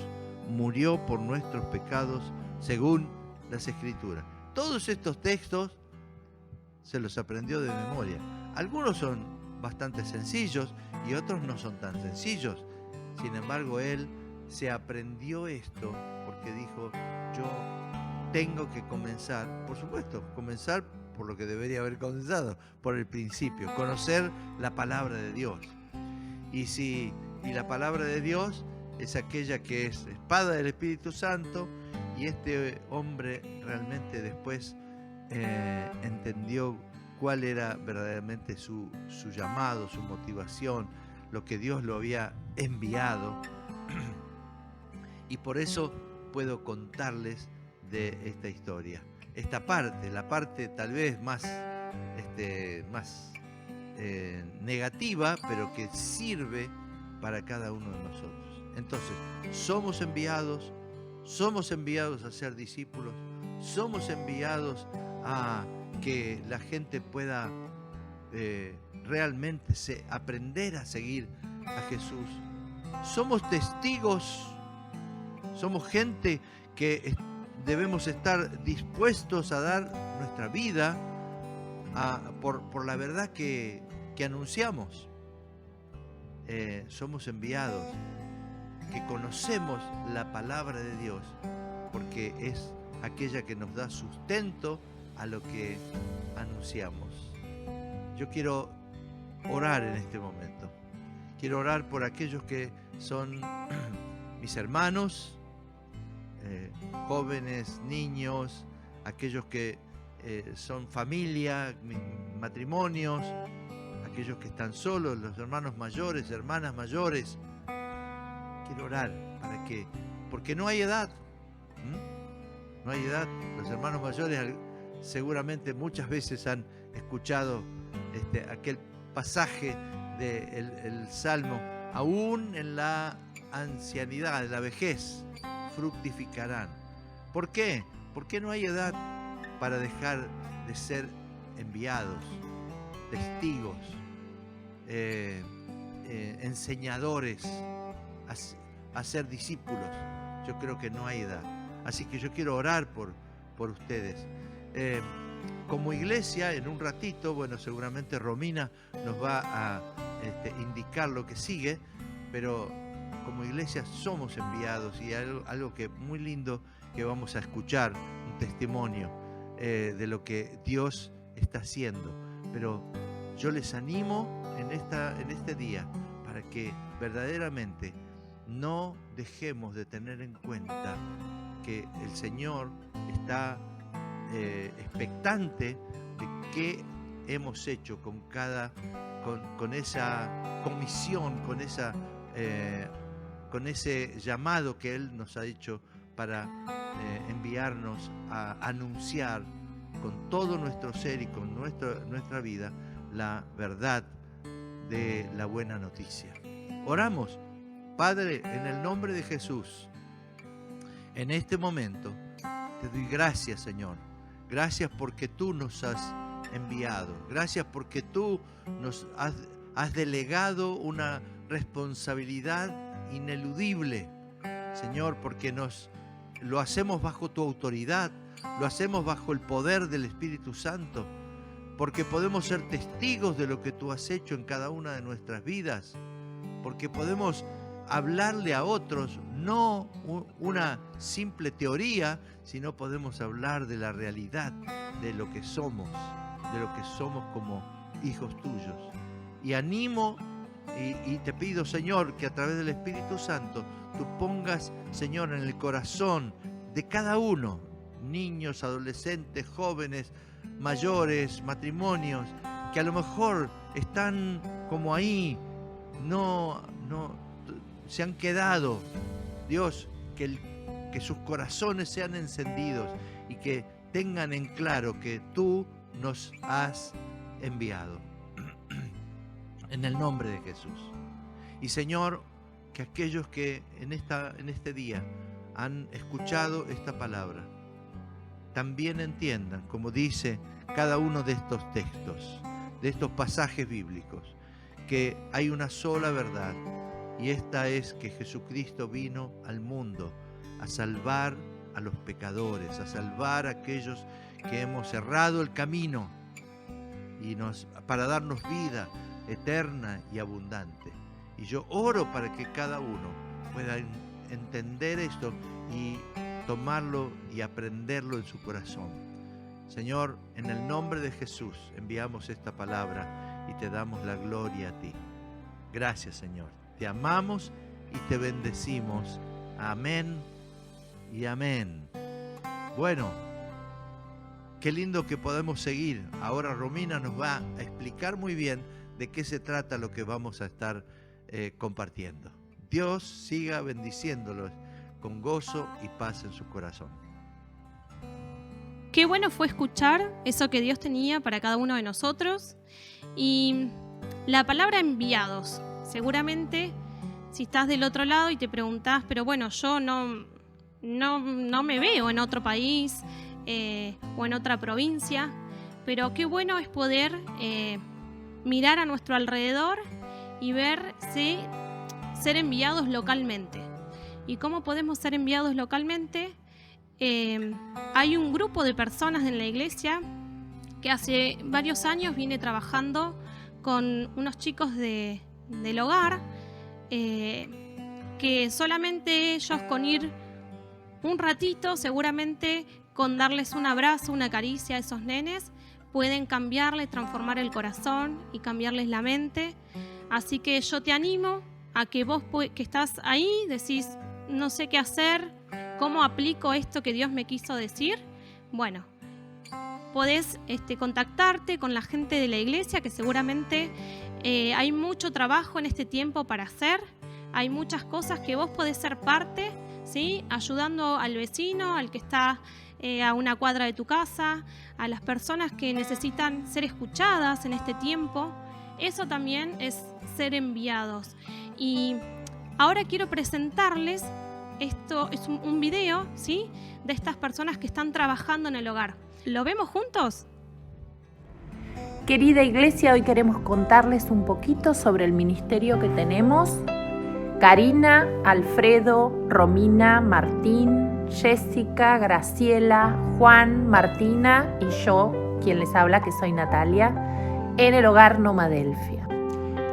murió por nuestros pecados según las Escrituras. Todos estos textos se los aprendió de memoria. Algunos son bastante sencillos y otros no son tan sencillos. Sin embargo, él se aprendió esto porque dijo, yo tengo que comenzar, por supuesto, comenzar por lo que debería haber comenzado, por el principio, conocer la palabra de Dios. Y la palabra de Dios es aquella que es espada del Espíritu Santo, y este hombre realmente después entendió cuál era verdaderamente su llamado, su motivación, lo que Dios lo había enviado. Y por eso puedo contarles de esta historia. Esta parte, la parte tal vez más negativa, pero que sirve para cada uno de nosotros. Entonces, somos enviados a ser discípulos, somos enviados a que la gente pueda realmente aprender a seguir a Jesús. Somos testigos, somos gente que debemos estar dispuestos a dar nuestra vida por la verdad que anunciamos. Somos enviados, que conocemos la palabra de Dios, porque es aquella que nos da sustento a lo que anunciamos. Yo quiero orar en este momento. Quiero orar por aquellos que son mis hermanos, jóvenes, niños, aquellos que son familia, matrimonios, aquellos que están solos, los hermanos mayores, hermanas mayores. Quiero orar porque no hay edad. No hay edad. Los hermanos mayores seguramente muchas veces han escuchado aquel pasaje del Salmo: aún en la ancianidad, en la vejez, fructificarán. ¿Por qué? Porque no hay edad para dejar de ser enviados, testigos, enseñadores, a ser discípulos. Yo creo que no hay edad. Así que yo quiero orar por ustedes. como iglesia, en un ratito, bueno, seguramente Romina nos va a indicar lo que sigue, pero como iglesia somos enviados, y algo que muy lindo que vamos a escuchar, un testimonio de lo que Dios está haciendo. Pero yo les animo en este día para que verdaderamente no dejemos de tener en cuenta que el Señor está expectante de qué hemos hecho con esa comisión, con ese llamado que Él nos ha hecho para enviarnos a anunciar con todo nuestro ser y con nuestra vida la verdad de la buena noticia. Oramos. Padre, en el nombre de Jesús, en este momento te doy gracias, Señor. Gracias porque tú nos has enviado. Gracias porque tú nos has delegado una responsabilidad ineludible, Señor, porque lo hacemos bajo tu autoridad, lo hacemos bajo el poder del Espíritu Santo, porque podemos ser testigos de lo que tú has hecho en cada una de nuestras vidas, porque podemos hablarle a otros, no una simple teoría, sino podemos hablar de la realidad, de lo que somos como hijos tuyos. Y animo y te pido, Señor, que a través del Espíritu Santo tú pongas, Señor, en el corazón de cada uno, niños, adolescentes, jóvenes, mayores, matrimonios, que a lo mejor están como ahí, no se han quedado. Dios, que sus corazones sean encendidos y que tengan en claro que tú nos has enviado. En el nombre de Jesús. Y Señor, que aquellos que en este día han escuchado esta palabra, también entiendan, como dice cada uno de estos textos, de estos pasajes bíblicos, que hay una sola verdad, y esta es que Jesucristo vino al mundo a salvar a los pecadores, a salvar a aquellos que hemos errado el camino, y para darnos vida eterna y abundante. Y yo oro para que cada uno pueda entender esto y tomarlo y aprenderlo en su corazón. Señor, en el nombre de Jesús enviamos esta palabra y te damos la gloria a ti. Gracias, Señor. Te amamos y te bendecimos. Amén y amén. Bueno, qué lindo que podemos seguir. Ahora Romina nos va a explicar muy bien de qué se trata lo que vamos a estar compartiendo. Dios siga bendiciéndolos con gozo y paz en su corazón. Qué bueno fue escuchar eso que Dios tenía para cada uno de nosotros. Y la palabra enviados, seguramente si estás del otro lado y te preguntás, pero bueno, yo no me veo en otro país o en otra provincia, pero qué bueno es poder mirar a nuestro alrededor y verse ser enviados localmente. ¿Y cómo podemos ser enviados localmente? Hay un grupo de personas en la iglesia que hace varios años viene trabajando con unos chicos del hogar, que solamente ellos con ir un ratito, seguramente con darles un abrazo, una caricia a esos nenes, pueden cambiarles, transformar el corazón y cambiarles la mente. Así que yo te animo a que vos que estás ahí, decís, no sé qué hacer, cómo aplico esto que Dios me quiso decir. Bueno, podés contactarte con la gente de la iglesia, que seguramente hay mucho trabajo en este tiempo para hacer. Hay muchas cosas que vos podés ser parte, ¿sí? Ayudando al vecino, al que está a una cuadra de tu casa, a las personas que necesitan ser escuchadas en este tiempo. Eso también es ser enviados. Y ahora quiero presentarles, esto es un video, ¿sí? De estas personas que están trabajando en el hogar. ¿Lo vemos juntos? Querida iglesia, hoy queremos contarles un poquito sobre el ministerio que tenemos. Karina, Alfredo, Romina, Martín, Jessica, Graciela, Juan, Martina y yo, quien les habla, que soy Natalia, en el Hogar Nomadelfia.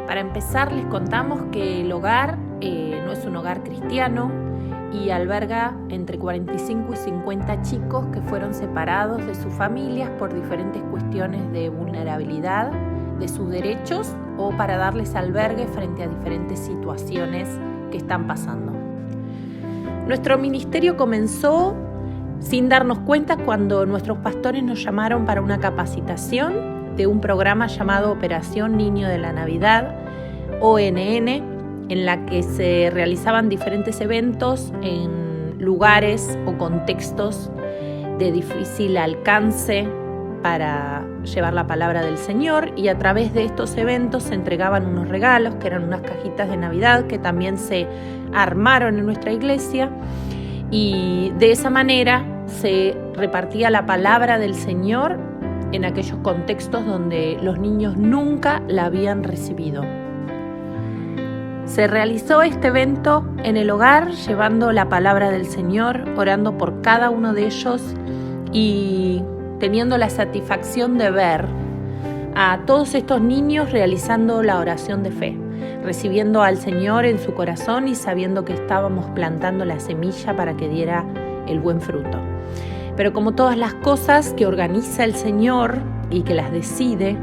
Para empezar, les contamos que el hogar no es un hogar cristiano y alberga entre 45 y 50 chicos que fueron separados de sus familias por diferentes cuestiones de vulnerabilidad de sus derechos o para darles albergue frente a diferentes situaciones que están pasando. Nuestro ministerio comenzó sin darnos cuenta cuando nuestros pastores nos llamaron para una capacitación de un programa llamado Operación Niño de la Navidad, ONN, en la que se realizaban diferentes eventos en lugares o contextos de difícil alcance para llevar la palabra del Señor, y a través de estos eventos se entregaban unos regalos que eran unas cajitas de Navidad que también se armaron en nuestra iglesia, y de esa manera se repartía la palabra del Señor en aquellos contextos donde los niños nunca la habían recibido. Se realizó este evento en el hogar, llevando la palabra del Señor, orando por cada uno de ellos y teniendo la satisfacción de ver a todos estos niños realizando la oración de fe, recibiendo al Señor en su corazón y sabiendo que estábamos plantando la semilla para que diera el buen fruto. Pero como todas las cosas que organiza el Señor y que las decide,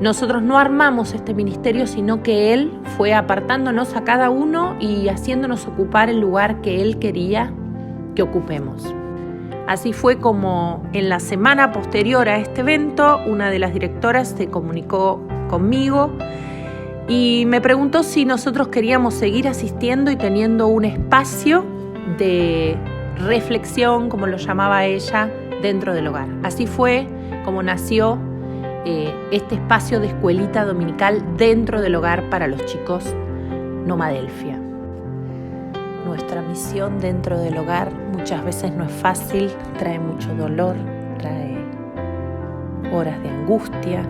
nosotros no armamos este ministerio, sino que Él fue apartándonos a cada uno y haciéndonos ocupar el lugar que Él quería que ocupemos. Así fue como en la semana posterior a este evento, una de las directoras se comunicó conmigo y me preguntó si nosotros queríamos seguir asistiendo y teniendo un espacio de reflexión, como lo llamaba ella, dentro del hogar. Así fue como nació este espacio de escuelita dominical dentro del hogar para los chicos Nomadelfia. Nuestra misión dentro del hogar muchas veces no es fácil, trae mucho dolor, trae horas de angustia,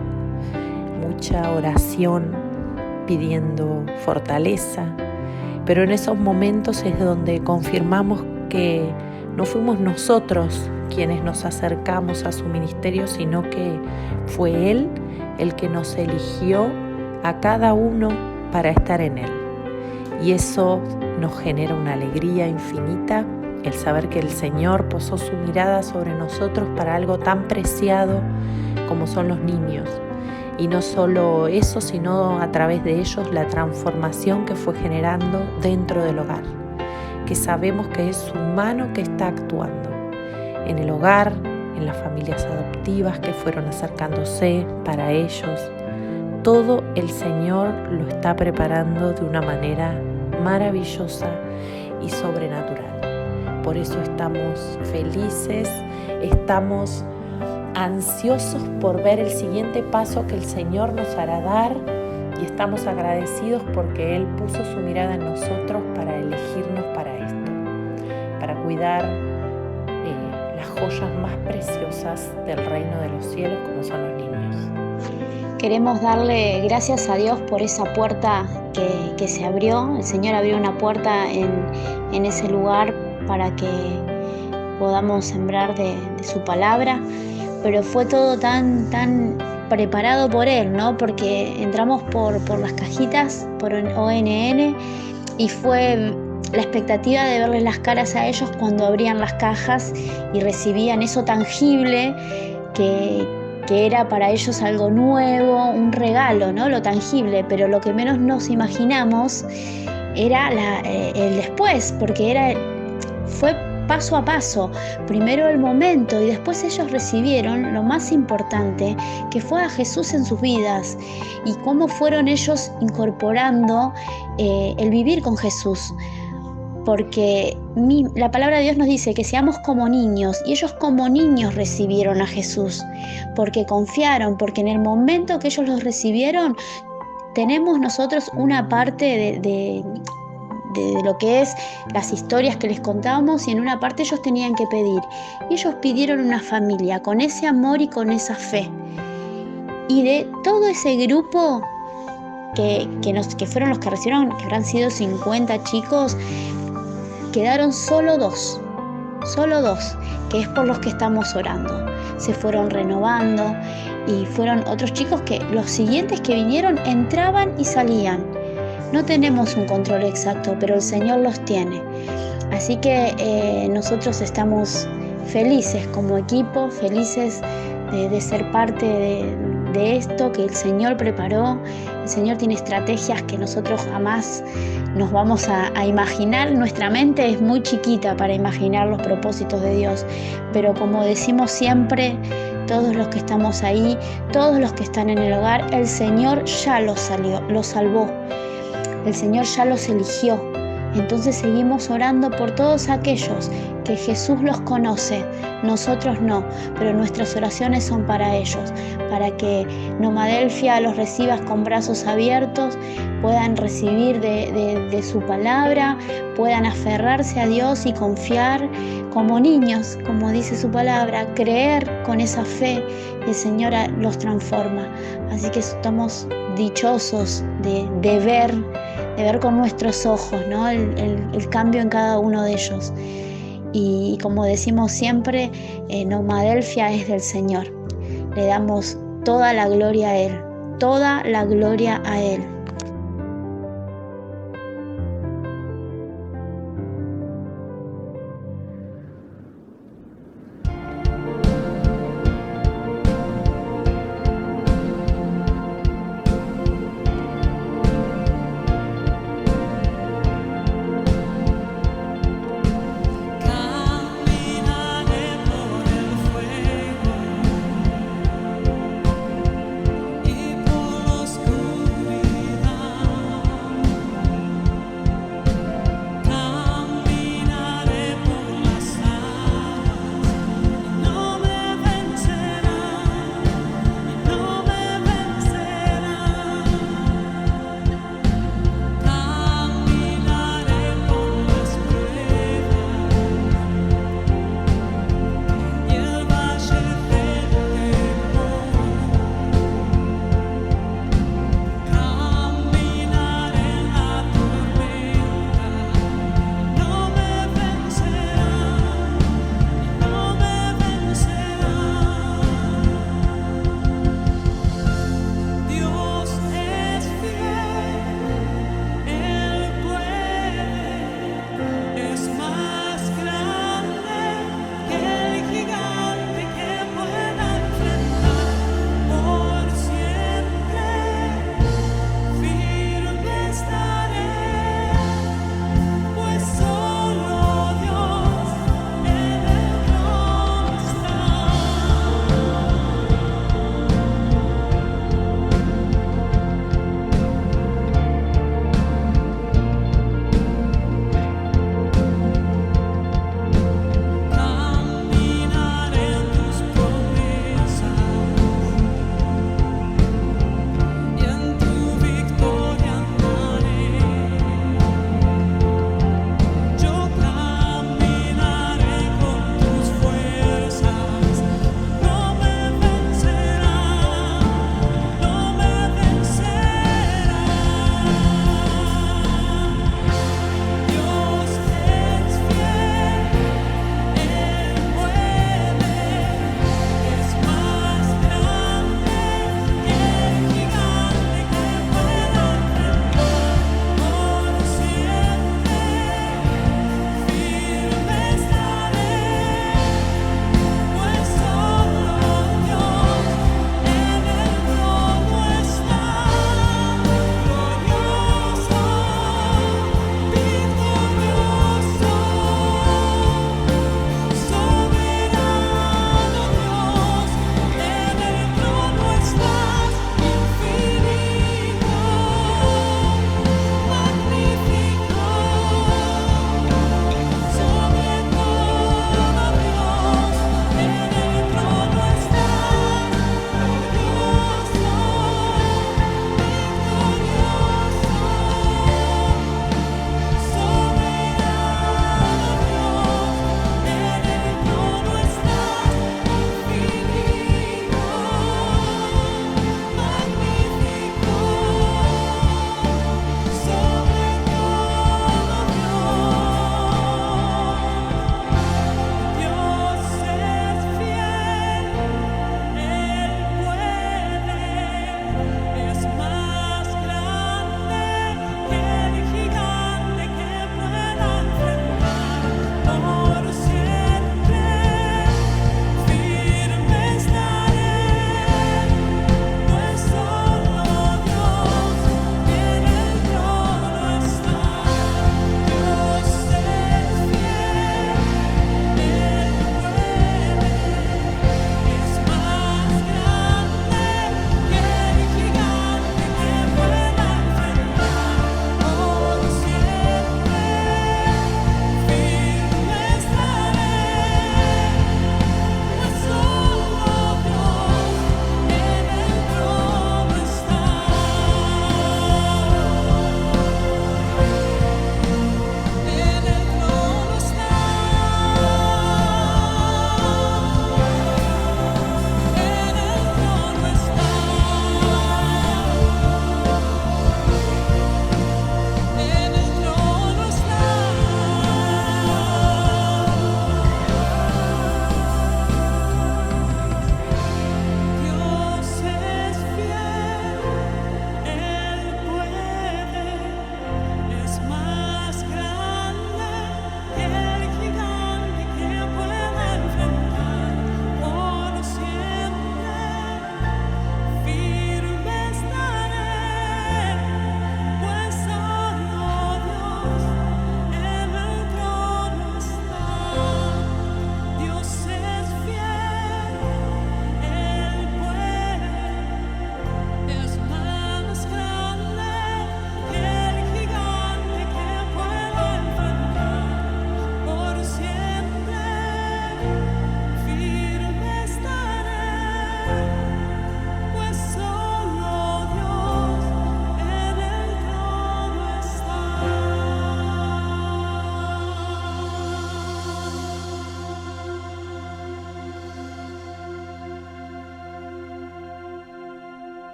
mucha oración pidiendo fortaleza, pero en esos momentos es donde confirmamos que no fuimos nosotros quienes nos acercamos a su ministerio, sino que fue Él el que nos eligió a cada uno para estar en Él. Y eso nos genera una alegría infinita, el saber que el Señor posó su mirada sobre nosotros para algo tan preciado como son los niños. Y no solo eso, sino a través de ellos la transformación que fue generando dentro del hogar, que sabemos que es su mano que está actuando en el hogar, en las familias adoptivas que fueron acercándose para ellos. Todo el Señor lo está preparando de una manera maravillosa y sobrenatural. Por eso estamos felices, estamos ansiosos por ver el siguiente paso que el Señor nos hará dar y estamos agradecidos porque Él puso su mirada en nosotros para elegirnos para esto, para cuidar las joyas más preciosas del reino de los cielos como son los niños. Queremos darle gracias a Dios por esa puerta que se abrió. El Señor abrió una puerta en ese lugar para que podamos sembrar de su palabra, pero fue todo tan preparado por Él, ¿no? Porque entramos por las cajitas, por ONN, y fue la expectativa de verles las caras a ellos cuando abrían las cajas y recibían eso tangible que era para ellos algo nuevo, un regalo, ¿no? Lo tangible, pero lo que menos nos imaginamos era el después, porque fue paso a paso, primero el momento y después ellos recibieron lo más importante, que fue a Jesús en sus vidas y cómo fueron ellos incorporando el vivir con Jesús. Porque la palabra de Dios nos dice que seamos como niños, y ellos como niños recibieron a Jesús, porque confiaron, porque en el momento que ellos los recibieron, tenemos nosotros una parte de lo que es las historias que les contábamos, y en una parte ellos tenían que pedir. Y ellos pidieron una familia con ese amor y con esa fe. Y de todo ese grupo que fueron los que recibieron, que habrán sido 50 chicos, quedaron solo dos, que es por los que estamos orando. se fueron renovando y fueron otros chicos que los siguientes que vinieron entraban y salían. No tenemos un control exacto, pero el Señor los tiene. Así que nosotros estamos felices como equipo, felices de ser parte de esto que el Señor preparó. El Señor tiene estrategias que nosotros jamás nos vamos a imaginar. Nuestra mente es muy chiquita para imaginar los propósitos de Dios, pero como decimos siempre, todos los que estamos ahí, todos los que están en el hogar, el Señor ya los salvó. El Señor ya los eligió. Entonces seguimos orando por todos aquellos que Jesús los conoce, nosotros no, pero nuestras oraciones son para ellos, para que Nomadelfia los recibas con brazos abiertos, puedan recibir de su palabra, puedan aferrarse a Dios y confiar como niños, como dice su palabra, creer con esa fe y el Señor los transforma. Así que estamos dichosos de ver con nuestros ojos, ¿no? el cambio en cada uno de ellos. Y como decimos siempre, Nomadelfia es del Señor. Le damos toda la gloria a Él, toda la gloria a Él. Y por la oscuridad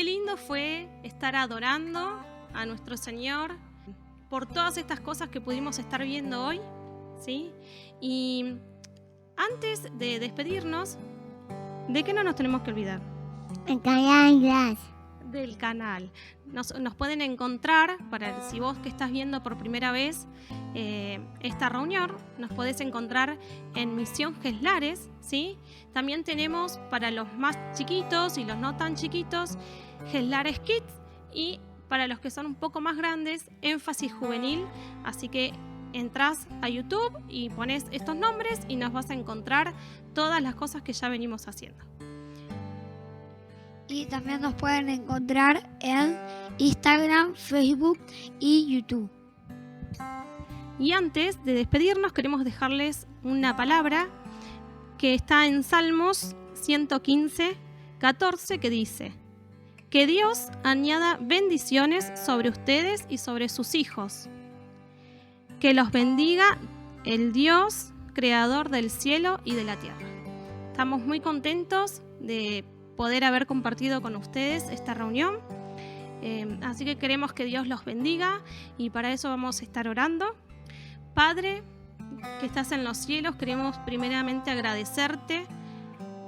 lindo fue estar adorando a nuestro Señor por todas estas cosas que pudimos estar viendo hoy, ¿sí? Y antes de despedirnos, ¿de qué no nos tenemos que olvidar? El canal. Del canal. Nos pueden encontrar, si vos que estás viendo por primera vez esta reunión, nos podés encontrar en Misión Geslares, ¿sí? También tenemos para los más chiquitos y los no tan chiquitos, Geslares Kids, y para los que son un poco más grandes, Énfasis Juvenil. Así que entrás a YouTube y pones estos nombres y nos vas a encontrar todas las cosas que ya venimos haciendo. Y también nos pueden encontrar en Instagram, Facebook y YouTube. Y antes de despedirnos, queremos dejarles una palabra que está en Salmos 115, 14, que dice: que Dios añada bendiciones sobre ustedes y sobre sus hijos. Que los bendiga el Dios, creador del cielo y de la tierra. Estamos muy contentos de poder haber compartido con ustedes esta reunión. Así que queremos que Dios los bendiga y para eso vamos a estar orando. Padre, que estás en los cielos, queremos primeramente agradecerte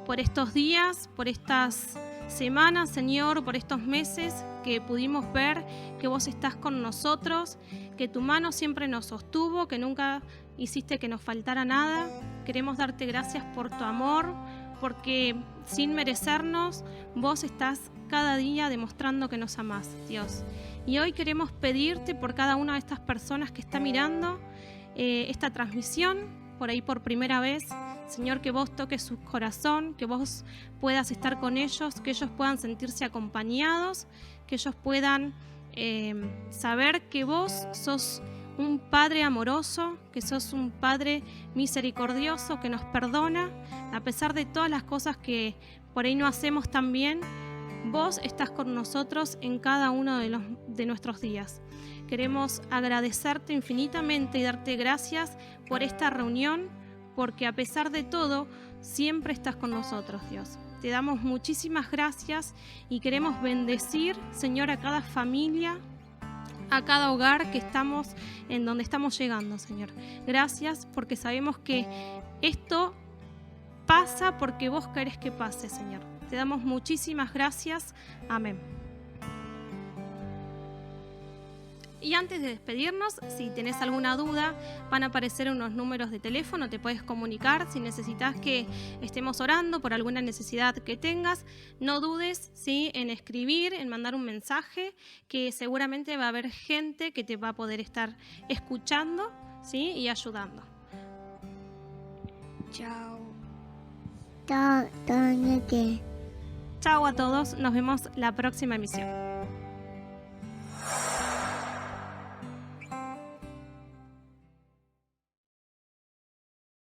por estos días, por estas semanas, Señor, por estos meses que pudimos ver que vos estás con nosotros, que tu mano siempre nos sostuvo, que nunca hiciste que nos faltara nada. Queremos darte gracias por tu amor, porque sin merecernos, vos estás cada día demostrando que nos amás, Dios. Y hoy queremos pedirte por cada una de estas personas que está mirando esta transmisión, por ahí por primera vez, Señor, que vos toques su corazón, que vos puedas estar con ellos, que ellos puedan sentirse acompañados, que ellos puedan saber que vos sos un Padre amoroso, que sos un Padre misericordioso, que nos perdona, a pesar de todas las cosas que por ahí no hacemos tan bien. Vos estás con nosotros en cada uno de nuestros días. Queremos agradecerte infinitamente y darte gracias por esta reunión, porque a pesar de todo, siempre estás con nosotros, Dios. Te damos muchísimas gracias y queremos bendecir, Señor, a cada familia, a cada hogar que estamos, en donde estamos llegando, Señor. Gracias porque sabemos que esto pasa porque vos querés que pase, Señor. Te damos muchísimas gracias. Amén. Y antes de despedirnos, si tenés alguna duda, van a aparecer unos números de teléfono, te puedes comunicar. Si necesitas que estemos orando por alguna necesidad que tengas, no dudes, ¿sí?, en escribir, en mandar un mensaje, que seguramente va a haber gente que te va a poder estar escuchando, ¿sí?, y ayudando. Chao. Todo. Chao a todos, nos vemos la próxima emisión.